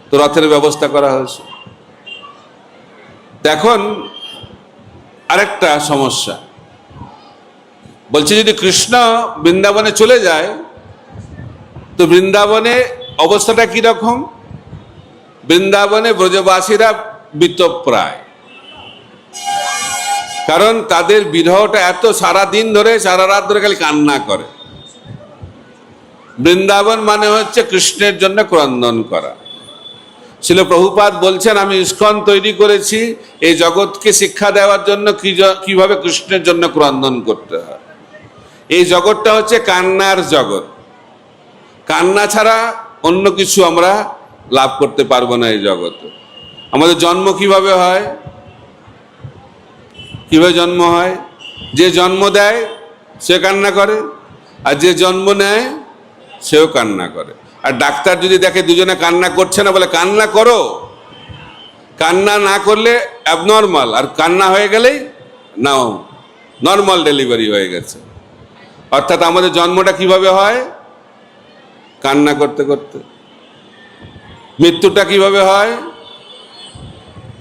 তো রথের ব্যবস্থা করা হয়েছে। এখন আরেকটা সমস্যা বলছে, যদি কৃষ্ণ বৃন্দাবনে চলে যায় তো বৃন্দাবনে অবস্থাটা কি রকম? বৃন্দাবনে ব্রজবাসীরা বিতপ্রায়, কারণ তাদের বিরহটা এত, সারা দিন ধরে সারা রাত ধরে খালি কান্না করে। বৃন্দাবন মানে হচ্ছে কৃষ্ণের জন্য ক্রন্দন করা। শিল প্রভুপাদ বলছেন আমি ইস্কন তৈরি করেছি এই জগৎকে শিক্ষা দেওয়ার জন্য কিভাবে কৃষ্ণের জন্য ক্রন্দন করতে হয়। এই জগৎটা হচ্ছে কান্নার জগৎ, কান্না ছাড়া অন্য কিছু আমরা লাভ করতে পারবো না এই জগতে। আমাদের জন্ম কিভাবে হয়? কিভাবে জন্ম হয়? যে জন্ম দেয় সে কান্না করে, আর যে জন্ম নেয় সেও কান্না করে। আর ডাক্তার যদি দেখে দুজনে কান্না করছে না, বলে কান্না করো, কান্না না করলে অ্যাবনর্মাল, আর কান্না হয়ে গেলেই নাও নর্মাল ডেলিভারি হয়ে গেছে। অর্থাৎ আমাদের জন্মটা কিভাবে হয়? কান্না করতে করতে। মৃত্যুটা কিভাবে হয়?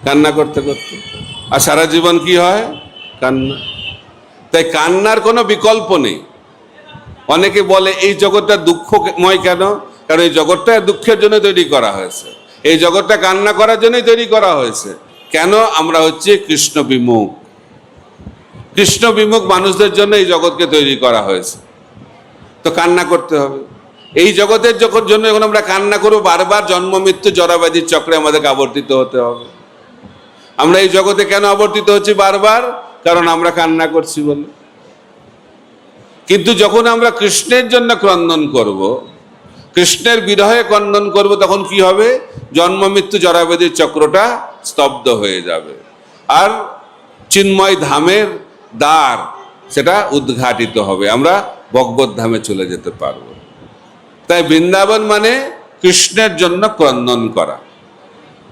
কান্না করতে করতে। আর সারা জীবন কি হয়? কান্না। তাই কান্নার কোনো বিকল্প নেই। অনেকে বলে এই জগৎটা দুঃখময় কেন? কারণ এই জগৎটা দুঃখের জন্য তৈরি করা হয়েছে, এই জগৎটা কান্না করার জন্যই তৈরি করা হয়েছে। কেন? আমরা হচ্ছে কৃষ্ণ বিমুখ। কৃষ্ণ বিমুখ মানুষদের জন্য এই জগৎকে তৈরি করা হয়েছে, তো কান্না করতে হবে। এই জগতের জন্য যখন আমরা কান্না করবো, বারবার জন্ম মৃত্যু জরাব্যাধির চক্রে আমাদেরকে আবর্তিত হতে হবে। আমরা এই জগতে কেন আবর্তিত হচ্ছি বারবার? কারণ আমরা কান্না করছি বলে। কিন্তু যখন আমরা কৃষ্ণের জন্য ক্রন্দন করব, কৃষ্ণের বিরহে ক্রন্দন করব, তখন কি হবে? জন্ম মৃত্যু জরাব্যাধির চক্রটা স্তব্ধ হয়ে যাবে, আর চিন্ময় ধামের দ্বার সেটা উদ্ঘাটিত হবে, আমরা ভগবত ধামে চলে যেতে পারব। তাই বৃন্দাবন মানে কৃষ্ণের জন্য ক্রন্দন করা।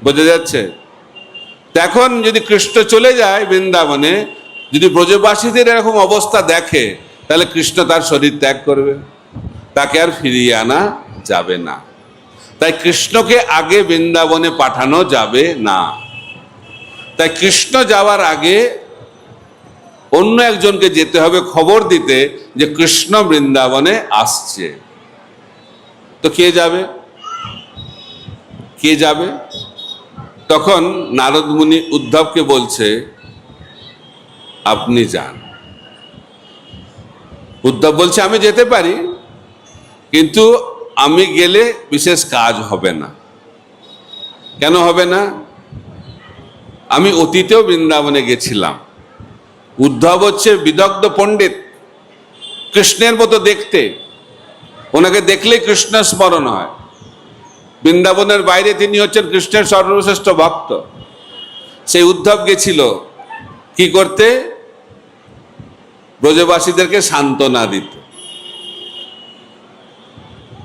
বোঝা যাচ্ছে? এখন যদি কৃষ্ণ চলে যায় বৃন্দাবনে, যদি ব্রজবাসীদের এরকম অবস্থা দেখে, তাহলে কৃষ্ণ তার শরীর ত্যাগ করবে, তাকে আর ফিরিয়ে আনা যাবে না। তাই কৃষ্ণকে আগে বৃন্দাবনে পাঠানো যাবে না। তাই কৃষ্ণ যাওয়ার আগে অন্য একজনকে যেতে হবে খবর দিতে যে কৃষ্ণ বৃন্দাবনে আসছে। তো কে যাবে? কে যাবে? তখন নারদ মুনি উদ্ধবকে বলছে, আপনি যান। উদ্ধব বলছে, আমি যেতে পারি, কিন্তু আমি গেলে বিশেষ কাজ হবে না। কেন হবে না? আমি অতীতেও বৃন্দাবনে গেছিলাম। উদ্ধব হচ্ছে বিদগ্ধ পণ্ডিত, কৃষ্ণের মতো দেখতে, ওনাকে দেখলেই কৃষ্ণ স্মরণ হয়। বৃন্দাবনের বাইরে তিনি হচ্ছেন কৃষ্ণের সর্বশ্রেষ্ঠ ভক্ত। সেই উদ্ধব গেছিল কি করতে? ব্রজবাসীদেরকে সান্ত্বনা দিতে।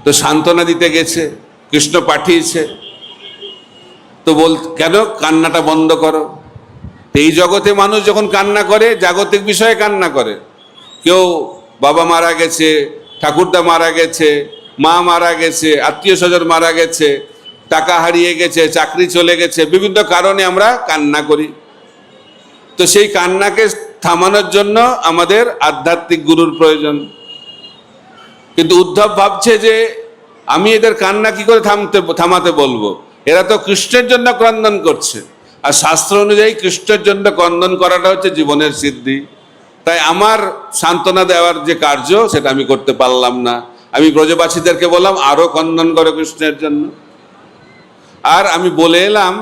তো সান্ত্বনা দিতে গেছে, কৃষ্ণ পাঠিয়েছে, তো কেন কান্নাটা বন্ধ করো। এই জগতে মানুষ যখন কান্না করে, জাগতিক বিষয়ে কান্না করে। কেউ বাবা মারা গেছে, ঠাকুরদা মারা গেছে, মা মারা গেছে, আত্মীয় স্বজন মারা গেছে, টাকা হারিয়ে গেছে, চাকরি চলে গেছে, বিভিন্ন কারণে আমরা কান্না করি। তো সেই কান্নাকে থামানোর জন্য আমাদের আধ্যাত্মিক গুরুর প্রয়োজন। কিন্তু উদ্ধব ভাবছে যে আমি এদের কান্না কি করে থামাতে বলবো, এরা তো কৃষ্ণের জন্য ক্রন্দন করছে, আর শাস্ত্র অনুযায়ী কৃষ্ণের জন্য ক্রন্দন করাটা হচ্ছে জীবনের সিদ্ধি। তাই আমার সান্ত্বনা দেওয়ার যে কার্য, সেটা আমি করতে পারলাম না। আমি ব্রজবাসীদেরকে বললাম আরো ক্রন্দন করো কৃষ্ণের জন্য, আর আমি বলে এলাম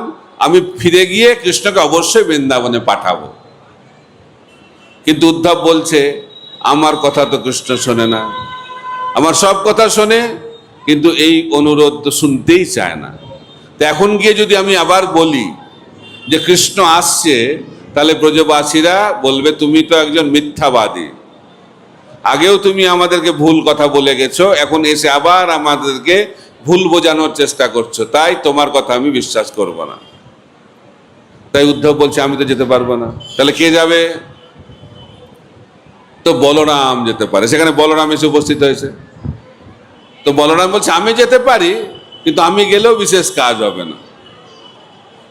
আমি ফিরে গিয়ে কৃষ্ণকে অবশ্যই বৃন্দাবনে পাঠাবো। কিন্তু উদ্ধব বলছে, আমার কথা তো কৃষ্ণ শোনে না, আমার সব কথা শোনে, কিন্তু এই অনুরোধ তো শুনতেই চায় না। তো এখন গিয়ে যদি আমি আবার বলি যে কৃষ্ণ আসছে, তাহলে ব্রজবাসীরা বলবে তুমি তো একজন মিথ্যাবাদী, আগেও তুমি আমাদেরকে ভুল কথা বলে গেছো, এখন এসে আবার আমাদেরকে ভুল বোঝানোর চেষ্টা করছো, তাই তোমার কথা আমি বিশ্বাস করব না। তাই উদ্ধব বলছে আমি তো যেতে পারবো না। তাহলে কে যাবে? তো বলরাম যেতে পারে। সেখানে বলরাম এসে উপস্থিত হয়েছে। তো বলরাম বলছে আমি যেতে পারি, কিন্তু আমি গেলেও বিশেষ কাজ হবে না।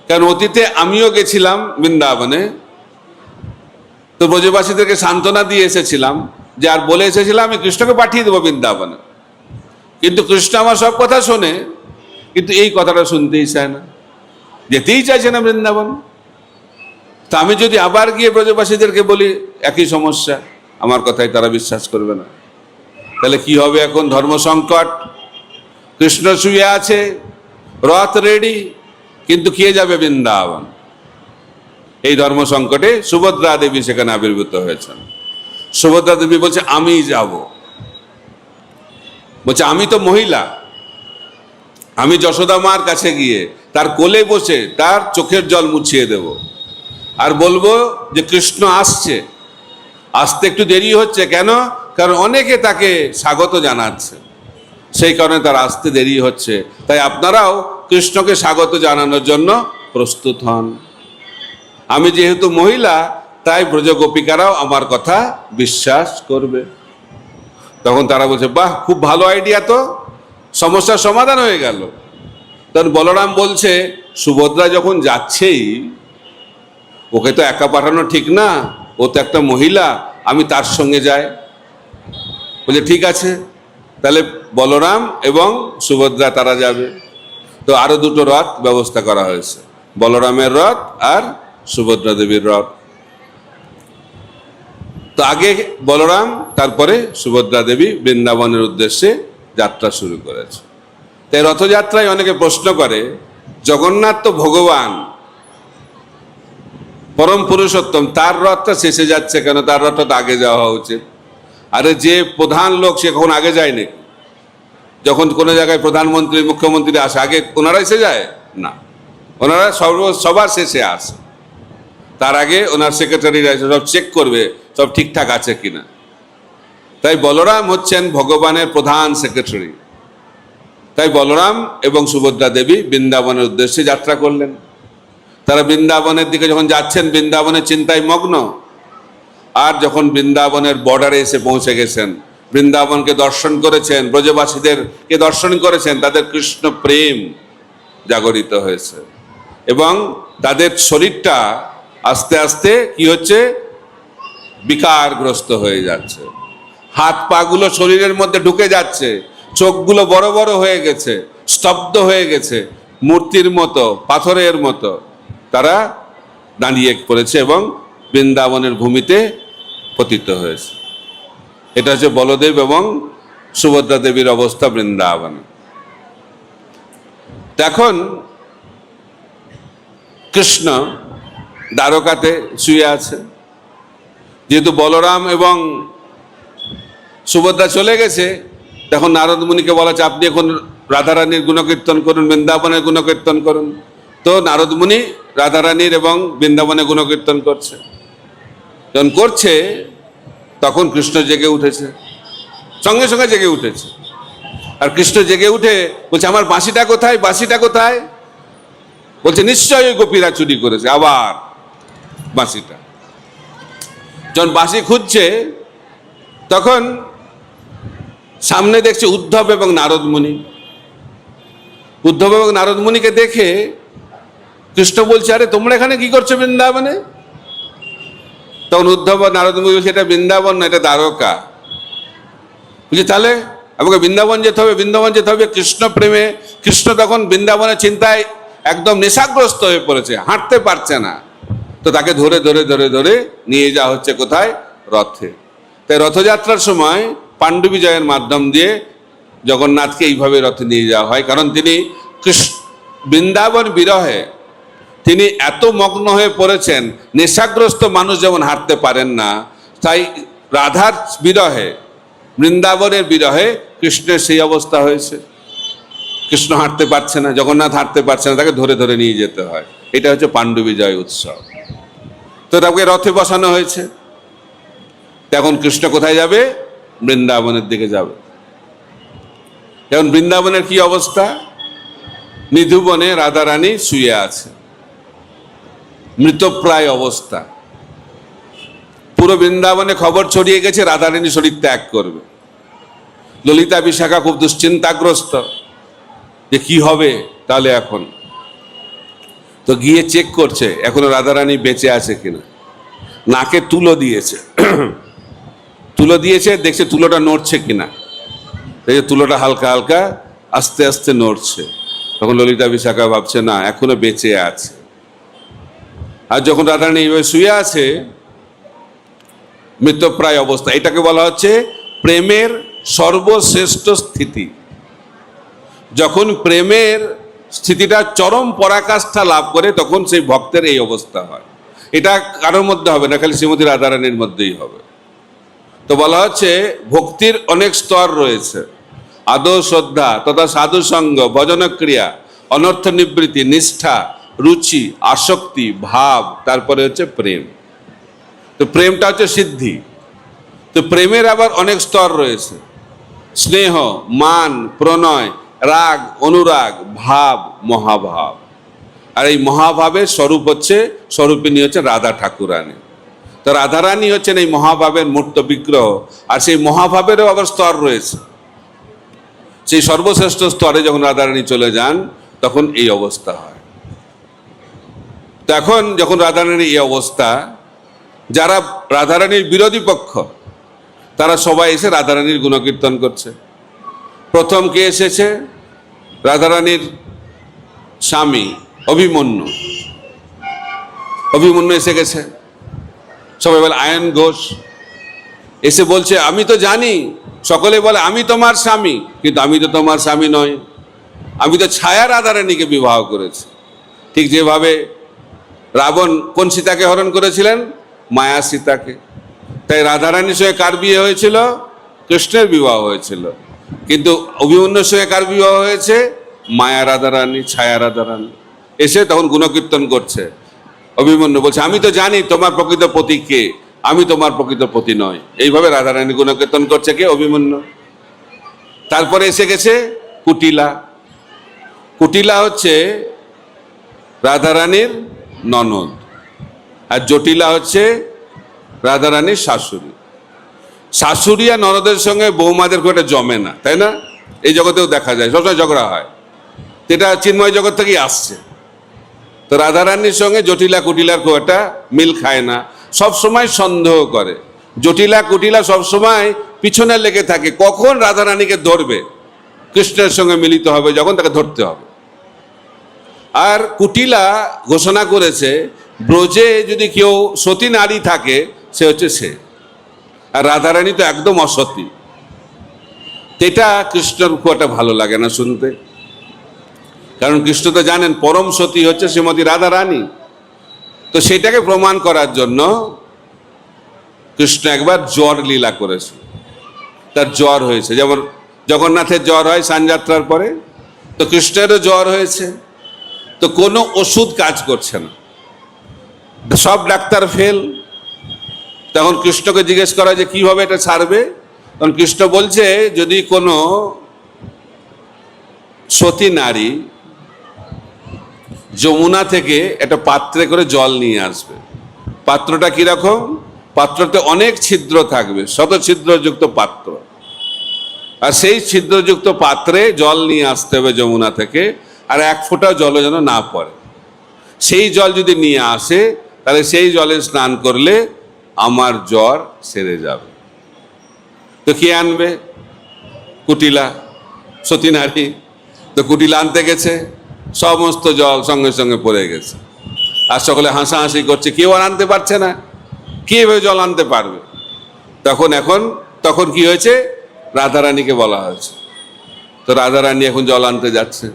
কারণ অতীতে আমিও গেছিলাম বৃন্দাবনে, তো ব্রজবাসীদেরকে সান্ত্বনা দিয়ে এসেছিলাম, যে আর বলে এসেছিলাম আমি কৃষ্ণকে পাঠিয়ে দেবো বৃন্দাবনে। কিন্তু কৃষ্ণ আমার সব কথা শোনে, কিন্তু এই কথাটা শুনতেই চায় না, যেতেই চাইছে না বৃন্দাবন। তা আমি যদি আবার গিয়ে ব্রজবাসীদেরকে বলি একই সমস্যা, আমার কথাই তারা বিশ্বাস করবে না। তাহলে কি হবে? এখন ধর্ম সংকট, কৃষ্ণ শুয়ে আছে, রথ রেডি, কিন্তু কে যাবে বৃন্দাবন? এই ধর্ম সংকটে সুভদ্রা দেবী সেখানে আবির্ভূত হয়েছেন। সুভদ্রা দেবী বলছে আমি যাব। বলছে আমি তো মহিলা, আমি যশোদা মার কাছে গিয়ে তার কোলে বসে তার চোখের জল মুছিয়ে দেব। আর বলবো যে কৃষ্ণ আসছে, আসতে একটু দেরি হচ্ছে কেন? কারণ অনেকে তাকে স্বাগত জানাচ্ছে, সেই কারণে তার আসতে দেরি হচ্ছে। তাই আপনারাও কৃষ্ণকে স্বাগত জানানোর জন্য প্রস্তুত হন। আমি যেহেতু মহিলা, তাই ব্রজ গোপিকারাও আমার কথা বিশ্বাস করবে। তখন তারা বলছে, বাহ, খুব ভালো আইডিয়া, তো সমস্যার সমাধান হয়ে গেল। তখন বলরাম বলছে, সুভদ্রা যখন যাচ্ছেই, ওকে তো একা পাঠানো ঠিক না, ও তো একটা মহিলা, আমি তার সঙ্গে যাই। বলছে ঠিক আছে, তাহলে বলরাম এবং সুভদ্রা তারা যাবে। তো আরো দুটো রথ ব্যবস্থা করা হয়েছে, বলরামের রথ আর সুভদ্রা দেবীর রথ। তো আগে বলরাম, তারপরে সুভদ্রা দেবী বৃন্দাবনের উদ্দেশ্যে যাত্রা শুরু করেছে। তাই রথযাত্রায় অনেকে প্রশ্ন করে, জগন্নাথ তো ভগবান, পরম পুরুষোত্তম, তার রথটা শেষে যাচ্ছে কেন? তার রথটা তো আগে যাওয়া উচিত। আরে যে প্রধান লোক, সে কখন আগে যায়নি? যখন কোনো জায়গায় প্রধানমন্ত্রী মুখ্যমন্ত্রী আসে, আগে ওনারা এসে যায় না, ওনারা সবার শেষে আসে। তার আগে ওনার সেক্রেটারিরা সব চেক করবে সব ঠিকঠাক আছে কিনা। তাই বলরাম হচ্ছেন ভগবানের প্রধান সেক্রেটারি। তাই বলরাম এবং সুভদ্রা দেবী বৃন্দাবনের উদ্দেশ্যে যাত্রা করলেন। তারা বৃন্দাবনের দিকে যখন যাচ্ছেন, বৃন্দাবনের চিন্তায় মগ্ন। আর যখন বৃন্দাবনের বর্ডারে এসে পৌঁছে গেছেন, বৃন্দাবনকে দর্শন করেছেন, ব্রজবাসীদেরকে দর্শন করেছেন, তাদের কৃষ্ণ প্রেম জাগরিত হয়েছে এবং তাদের শরীরটা আস্তে আস্তে কি হচ্ছে, বিকারগ্রস্ত হয়ে যাচ্ছে। হাত পা গুলো শরীরের মধ্যে ঢুকে যাচ্ছে, চোখগুলো বড় বড় হয়ে গেছে, স্তব্ধ হয়ে গেছে, মূর্তির মতো, পাথরের মতো তারা দাঁড়িয়ে পড়েছে এবং বৃন্দাবনের ভূমিতে পতিত হয়েছে। এটা হচ্ছে বলদেব এবং সুভদ্রা দেবীর অবস্থা বৃন্দাবনে। এখন কৃষ্ণ দ্বারকাতে শুয়ে আছে। যেহেতু বলরাম এবং সুভদ্রা চলে গেছে, তখন নারদ মুনিকে বলা হচ্ছে, আপনি এখন রাধারানীর গুণকীর্তন করুন, বৃন্দাবনের গুণকীর্তন করুন। তো নারদ মুনি রাধারানীর এবং বৃন্দাবনের গুণকীর্তন করছে। যখন করছে, তখন কৃষ্ণ জেগে উঠেছে, সঙ্গে সঙ্গে জেগে উঠেছে। আর কৃষ্ণ জেগে উঠে বলছে, আমার বাঁশিটা কোথায়, বাঁশিটা কোথায়? বলছে, নিশ্চয়ই ওই গোপীরা চুরি করেছে আবার বাঁশিটা। যখন বাঁশি খুঁজছে, তখন সামনে দেখছে উদ্ধব এবং নারদ মুনি। উদ্ধব এবং নারদ মুনিকে দেখে কৃষ্ণ বলছে, আরে তোমরা এখানে কি করছো বৃন্দাবনে? তখন উদ্ধব নারদ মুনি বলছে, এটা বৃন্দাবন না, এটা দ্বারকা। বুঝলি, তাহলে আমাকে বৃন্দাবন যেতে হবে, বৃন্দাবন যেতে হবে কৃষ্ণ প্রেমে। কৃষ্ণ তখন বৃন্দাবনের চিন্তায় একদম নেশাগ্রস্ত হয়ে পড়েছে, হাঁটতে পারছে না। তো তাকে ধরে ধরে ধরে ধরে নিয়ে যাওয়া হচ্ছে কোথায়? রথে। তাই রথযাত্রার সময় পাণ্ডু বিজয়ের মাধ্যম দিয়ে জগন্নাথকে এইভাবে রথে নিয়ে যাওয়া হয়, কারণ তিনি বৃন্দাবন বিরহে তিনি এত মগ্ন হয়ে পড়েছেন। নেশাগ্রস্ত মানুষ যেমন হাঁটতে পারেন না, তাই রাধার বিরহে, বৃন্দাবনের বিরহে কৃষ্ণের সেই অবস্থা হয়েছে। কৃষ্ণ হাঁটতে পারছে না, জগন্নাথ হাঁটতে পারছে না, তাকে ধরে ধরে নিয়ে যেতে হয়। এটা হচ্ছে পাণ্ডু বিজয় উৎসব। তো তাকে রথে বসানো হয়েছে। এখন কৃষ্ণ কোথায় যাবে? বৃন্দাবনের দিকে যাবে। এখন বৃন্দাবনের কি অবস্থা? নিধুবনে রাধারানী শুয়ে আছে, মৃতপ্রায় অবস্থা। পুরো বৃন্দাবনে খবর ছড়িয়ে গেছে রাধারানী শরীর ত্যাগ করবে। ললিতা বিশাখা খুব দুশ্চিন্তাগ্রস্ত যে কি হবে তাহলে এখন। তো গিয়ে চেক করছে এখনো রাধারানী বেঁচে আছে কিনা। নাকে তুলো দিয়েছে, তুলো দিয়েছে, দেখছে তুলোটা নড়ছে কিনা। দেখছে তুলোটা হালকা হালকা আস্তে আস্তে নড়ছে। তখন ললিতা বিশাখা ভাবছে না, এখনো বেঁচে আছে। আর যখন রাধারানী এইভাবে শুয়ে আছে মৃতপ্রায় অবস্থা, এটাকে বলা হচ্ছে প্রেমের সর্বশ্রেষ্ঠ স্থিতি। যখন প্রেমের স্থিতিটা চরম পরাকাষ্ঠা লাভ করে, তখন সেই ভক্তের এই অবস্থা হয়। এটা কারোর মধ্যে হবে না, খালি শ্রীমতী রাধারানীর মধ্যেই হবে। তো বলা হচ্ছে ভক্তির অনেক স্তর রয়েছে। আদৌ শ্রদ্ধা তথা সাধু সঙ্গ, ভজন ক্রিয়া, অনর্থ নিবৃত্তি, নিষ্ঠা, রুচি, আসক্তি, ভাব, তারপরে হচ্ছে প্রেম। তো প্রেমটা হচ্ছে সিদ্ধি। তো প্রেমের আবার অনেক স্তর রয়েছে, স্নেহ, মান, প্রণয়, রাগ, অনুরাগ, ভাব, মহাভাব। আর এই মহাভাবের স্বরূপ হচ্ছে, স্বরূপিনী হচ্ছে রাধা ঠাকুরানী। তো রাধারানী হচ্ছেন এই মহাভাবের মূর্ত বিগ্রহ। আর সেই মহাভাবেরও আবার স্তর রয়েছে। সেই সর্বশ্রেষ্ঠ স্তরে যখন রাধারানী চলে যান তখন এই অবস্থা হয়। তো এখন যখন রাধারানীর এই অবস্থা, যারা রাধারানীর বিরোধী পক্ষ তারা সবাই এসে রাধারানীর গুণকীর্তন করছে। প্রথম কে এসেছে? রাধারানীর স্বামী অভিমন্যু। অভিমন্যু এসে গেছে। সবাই বলে আয়ন ঘোষ এসে বলছে, আমি তো জানি, সকলে বলে আমি তোমার স্বামী, কিন্তু আমি তো তোমার স্বামী নয়, আমি তো ছায়া রাধারানীকে বিবাহ করেছি। ঠিক যেভাবে রাবণ কোন সীতাকে হরণ করেছিলেন? মায়া সীতাকে। তাই রাধারানীর সঙ্গে কার বিয়ে হয়েছিল? কৃষ্ণের বিবাহ হয়েছিল। কিন্তু অভিমন্যুর সঙ্গে কার বিবাহ হয়েছে? মায়া রাধারানী, ছায়া রাধারানী। এসে তখন গুণকীর্তন করছে। অভিমন্যু বলছে, আমি তো জানি তোমার প্রকৃত পতি কে, আমি তোমার প্রকৃত পতি নয়। এইভাবে রাধারানী গুণকীর্তন করছে কে? অভিমন্যু। তারপরে এসে গেছে কুটিলা। কুটিলা হচ্ছে রাধারানীর ননদ, আর জটিলা হচ্ছে রাধারানীর শাশুড়ি। শাশুড়ি আর ননদের সঙ্গে বৌমাদের খুব একটা জমে না, তাই না? এই জগতেও দেখা যায়, সবসময় ঝগড়া হয়। এটা চিন্ময় জগৎ থেকেই আসছে। তো রাধারানীর সঙ্গে জটিলা কুটিলার খুব একটা মিল খায় না, সবসময় সন্দেহ করে। জটিলা কুটিলা সবসময় পিছনে লেগে থাকে, কখন রাধারানীকে ধরবে, কৃষ্ণের সঙ্গে মিলিত হবে যখন, তাকে ধরতে হবে। আর কুটিলা ঘোষণা করেছে, ব্রজে যদি কেউ সতী নারী থাকে সে হচ্ছে সে। আর রাধারানী তো একদম অসতী। এটা কৃষ্ণর খুব একটা ভালো লাগে না শুনতে, কারণ কৃষ্ণ তো জানেন পরম সতী হচ্ছে শ্রীমতী রাধারানী। তো সেটাকে প্রমাণ করার জন্য কৃষ্ণ একবার জ্বর লীলা করেছে। তার জ্বর হয়েছে, যেমন জগন্নাথের জ্বর হয় স্নানযাত্রার পরে, তো কৃষ্ণেরও জ্বর হয়েছে। তো কোনো ওষুধ কাজ করছে না, সব ডাক্তার ফেল। তখন কৃষ্ণকে জিজ্ঞেস করা যে কিভাবে এটা ছাড়বে, তখন কৃষ্ণ বলছে, যদি কোনো সতী নারী যমুনা থেকে একটা পাত্রে করে জল নিয়ে আসবে। পাত্রটা কিরকম? পাত্রতে অনেক ছিদ্র থাকবে, শত ছিদ্রযুক্ত পাত্র। আর সেই ছিদ্রযুক্ত পাত্রে জল নিয়ে আসতে হবে যমুনা থেকে, আর এক ফোঁটাও জল যেন না পড়ে। সেই জল যদি নিয়ে আসে, তাহলে সেই জলে স্নান করলে আমার জ্বর সেরে যাবে। তো কে আনবে? কুটিলা, সতী নারী। তো কুটিলা আনতে গেছে, সমস্ত জল সঙ্গে সঙ্গে পড়ে গেছে। আর সকলে হাসাহাসি করছে, কেউ আর আনতে পারছে না, কে এভাবে জল আনতে পারবে? তখন কি হয়েছে? রাধারানীকে বলা হয়েছে। তো রাধারানী এখন জল আনতে যাচ্ছে।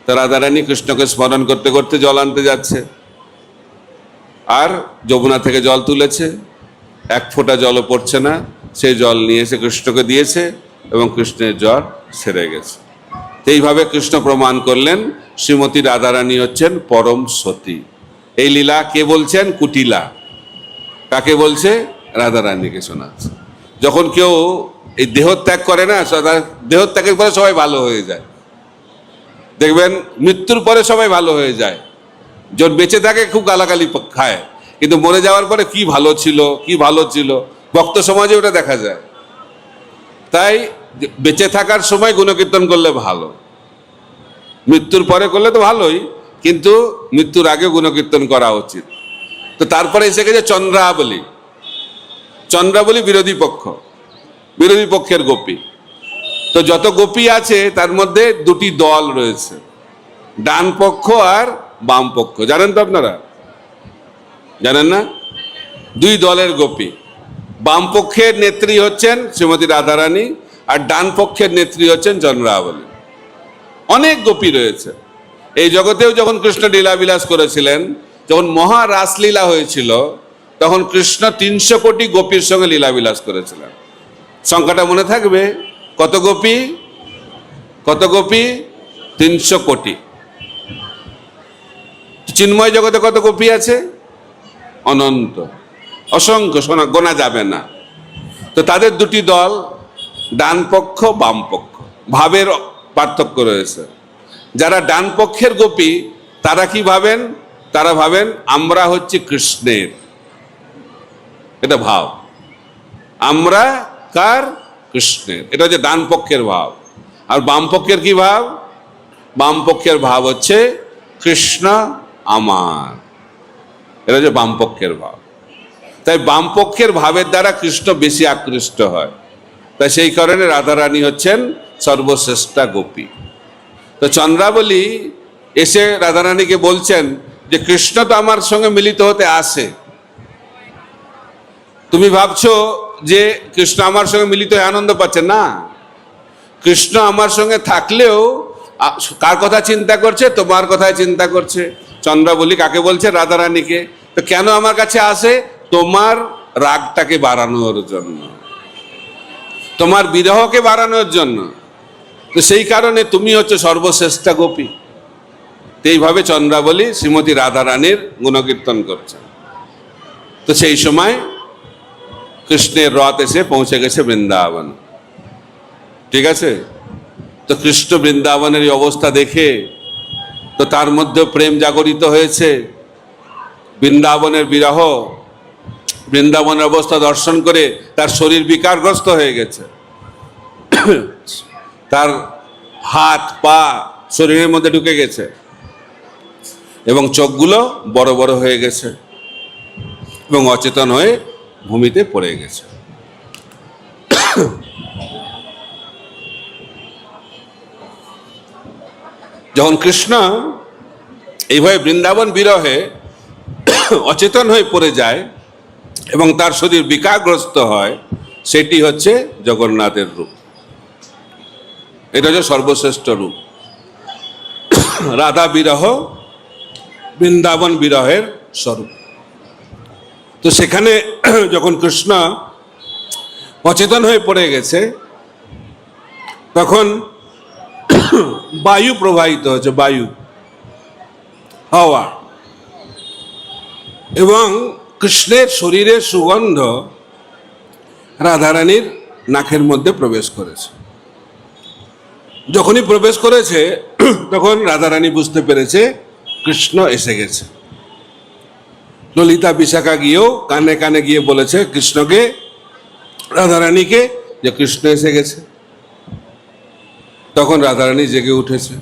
তো রাধারানী কৃষ্ণকে স্মরণ করতে করতে জল আনতে যাচ্ছে, আর যমুনা থেকে জল তুলেছে, এক ফোঁটা জলও পড়ছে না। সেই জল নিয়ে এসে কৃষ্ণকে দিয়েছে এবং কৃষ্ণের জ্বর সেরে গেছে। এইভাবে কৃষ্ণ প্রমাণ করলেন শ্রীমতী রাধারানী হচ্ছেন পরম সতী। এই লীলা কে বলছেন? কুটিলা। কাকে বলছে? রাধারানীকে শোনাচ্ছে। যখন কেউ এই দেহত্যাগ করে না, দেহত্যাগের পরে সবাই ভালো হয়ে যায়। দেখবেন মৃত্যুর পরে সবাই ভালো হয়ে যায়। যখন বেঁচে থাকে খুব গালাগালি খায়, কিন্তু মরে যাওয়ার পরে কি ভালো ছিল, কি ভালো ছিল, ভক্ত সমাজে ওটা দেখা যায়। তাই বেঁচে থাকার সময় গুণকীর্তন করলে ভালো, মৃত্যুর পরে করলে তো ভালোই, কিন্তু মৃত্যুর আগে গুণকীর্তন করা উচিত। তো তারপরে এসে গেছে চন্দ্রাবলী। চন্দ্রাবলী বিরোধী পক্ষের গোপী। তো যত গোপী আছে তার মধ্যে দুটি দল রয়েছে, ডান পক্ষ আর বাম পক্ষ। জানেন তো আপনারা? জানেন না? দুই দলের গোপী। বাম পক্ষের নেত্রী হচ্ছেন শ্রীমতী রাধারানী, আর ডান পক্ষের নেত্রী হচ্ছেন চন্দ্রাবলী। অনেক গোপী রয়েছে এই জগতেও। যখন কৃষ্ণ লীলাবিলাস করেছিলেন, যখন মহা রাসলীলা হয়েছিল, তখন কৃষ্ণ 300 কোটি গোপীর সঙ্গে লীলাবিলাস করেছিলেন। সংখ্যাটা মনে থাকবে? কত গোপী? কত গোপী? 300 কোটি। চিন্ময় জগতে কত গোপী আছে? অনন্ত, অসংখ্য, গোনা যাবে না। তো তাদের দুটি দল, ডান পক্ষ বাম পক্ষ, ভাবের পার্থক্য রয়েছে। যারা ডান পক্ষের গোপী তারা কি ভাবেন? তারা ভাবেন আমরা হচ্ছে কৃষ্ণের, এটা ভাব। আমরা কার? কৃষ্ণের। এটা হচ্ছে ডান পক্ষের ভাব। আর বাম পক্ষের কি ভাব? বাম পক্ষের ভাব হচ্ছে কৃষ্ণ আমার, এটা হচ্ছে বাম পক্ষের ভাব। তাই বাম পক্ষের ভাবের দ্বারা কৃষ্ণ বেশি আকৃষ্ট হয়। তাই সেই কারণে রাধারানী হচ্ছেন সর্বশ্রেষ্ঠা গোপী। তো চন্দ্রাবলী এসে রাধারানীকে বলছেন যে কৃষ্ণ তো আমার সঙ্গে মিলিত হতে আসে, তুমি ভাবছো যে কৃষ্ণ আমার সঙ্গে মিলিত হয়ে আনন্দ পাচ্ছে না। কৃষ্ণ আমার সঙ্গে থাকলেও কার কথা চিন্তা করছে? তোমার কথাই চিন্তা করছে। চন্দ্রাবলী কাকে বলছে? রাধারানীকে। তো কেন আমার কাছে আসে? তোমার রাগটাকে বাড়ানোর জন্য, তোমার বিরহকে বাড়ানোর জন্য। তো সেই কারণে তুমি হচ্ছে সর্বশ্রেষ্ঠা গোপী। এইভাবে চন্দ্রাবলী শ্রীমতী রাধারানীর গুণকীর্তন করছে। তো সেই সময় কৃষ্ণের রথ এসে পৌঁছে গেছে বৃন্দাবন, ঠিক আছে? তো কৃষ্ণ বৃন্দাবনের এই অবস্থা দেখে তো তার মধ্যে প্রেম জাগরিত হয়েছে। বৃন্দাবনের বিরহ, বৃন্দাবনের অবস্থা দর্শন করে তার শরীর বিকারগ্রস্ত হয়ে গেছে। তার হাত পা শরীরের মধ্যে ঢুকে গেছে এবং চোখগুলো বড় বড় হয়ে গেছে এবং অচেতন হয়ে ভূমিতে পড়ে গেছে। যখন কৃষ্ণ এইভাবে বৃন্দাবন বিরহে অচেতন হয়ে পড়ে যায় এবং তার শরীর বিকারগ্রস্ত হয়, সেটি হচ্ছে জগন্নাথের রূপ। এটা হচ্ছে সর্বশ্রেষ্ঠ রূপ। রাধা বিরহ বৃন্দাবন বিরহের স্বরূপ। তো সেখানে যখন কৃষ্ণ অচেতন হয়ে পড়ে গেছে তখন বায়ু প্রবাহিত হচ্ছে, বায়ু, হাওয়া, এবং কৃষ্ণের শরীরের সুগন্ধ রাধারানীর নাকের মধ্যে প্রবেশ করেছে। যখনই প্রবেশ করেছে তখন রাধারানী বুঝতে পেরেছে কৃষ্ণ এসে গেছে। ললিতা বিশাখা গিয়েও কানে কানে গিয়ে বলেছে কৃষ্ণকে, রাধারানীকে, যে কৃষ্ণ এসে গেছে। তখন রাধারানী জেগে উঠেছে।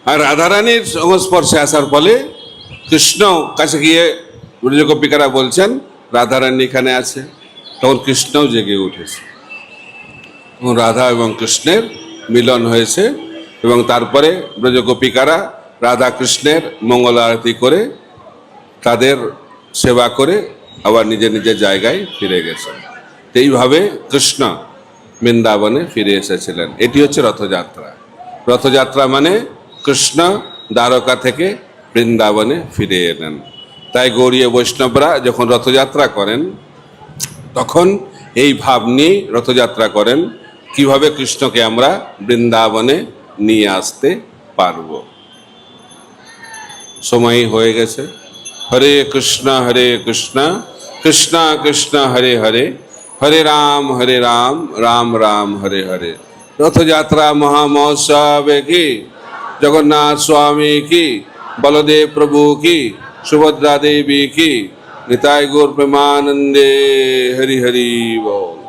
আর রাধারানীর সংস্পর্শে আসার ফলে কৃষ্ণ কাছে গিয়ে ব্রজগোপিকারা বলছেন রাধারানী এখানে আছে। তখন কৃষ্ণও জেগে উঠেছে। রাধা এবং কৃষ্ণের মিলন হয়েছে এবং তারপরে ব্রজগোপিকারা রাধা কৃষ্ণের মঙ্গল আরতি করে তাদের সেবা করে আবার নিজের নিজের জায়গায় ফিরে গেছে। এইভাবে কৃষ্ণ বৃন্দাবনে ফিরে এসেছিলেন। এটি হচ্ছে রথযাত্রা। রথযাত্রা মানে কৃষ্ণ দ্বারকা থেকে বৃন্দাবনে ফিরে এলেন। তাই গৌড়ীয় বৈষ্ণবরা যখন রথযাত্রা করেন তখন এই ভাব নিয়ে রথযাত্রা করেন, কিভাবে কৃষ্ণকে আমরা বৃন্দাবনে নিয়ে আসতে পারব। সময় হয়ে গেছে। হরে কৃষ্ণ কৃষ্ণ কৃষ্ণ হরে হরে, হরে রাম রাম রাম হরে হরে। রথযাত্রা মহামহোৎসব কি, জগন্নাথ स्वामी की, बलदेव प्रभु की, सुभद्रा देवी की, निताय गौर प्रेमानंदे। हरि हरि बोल।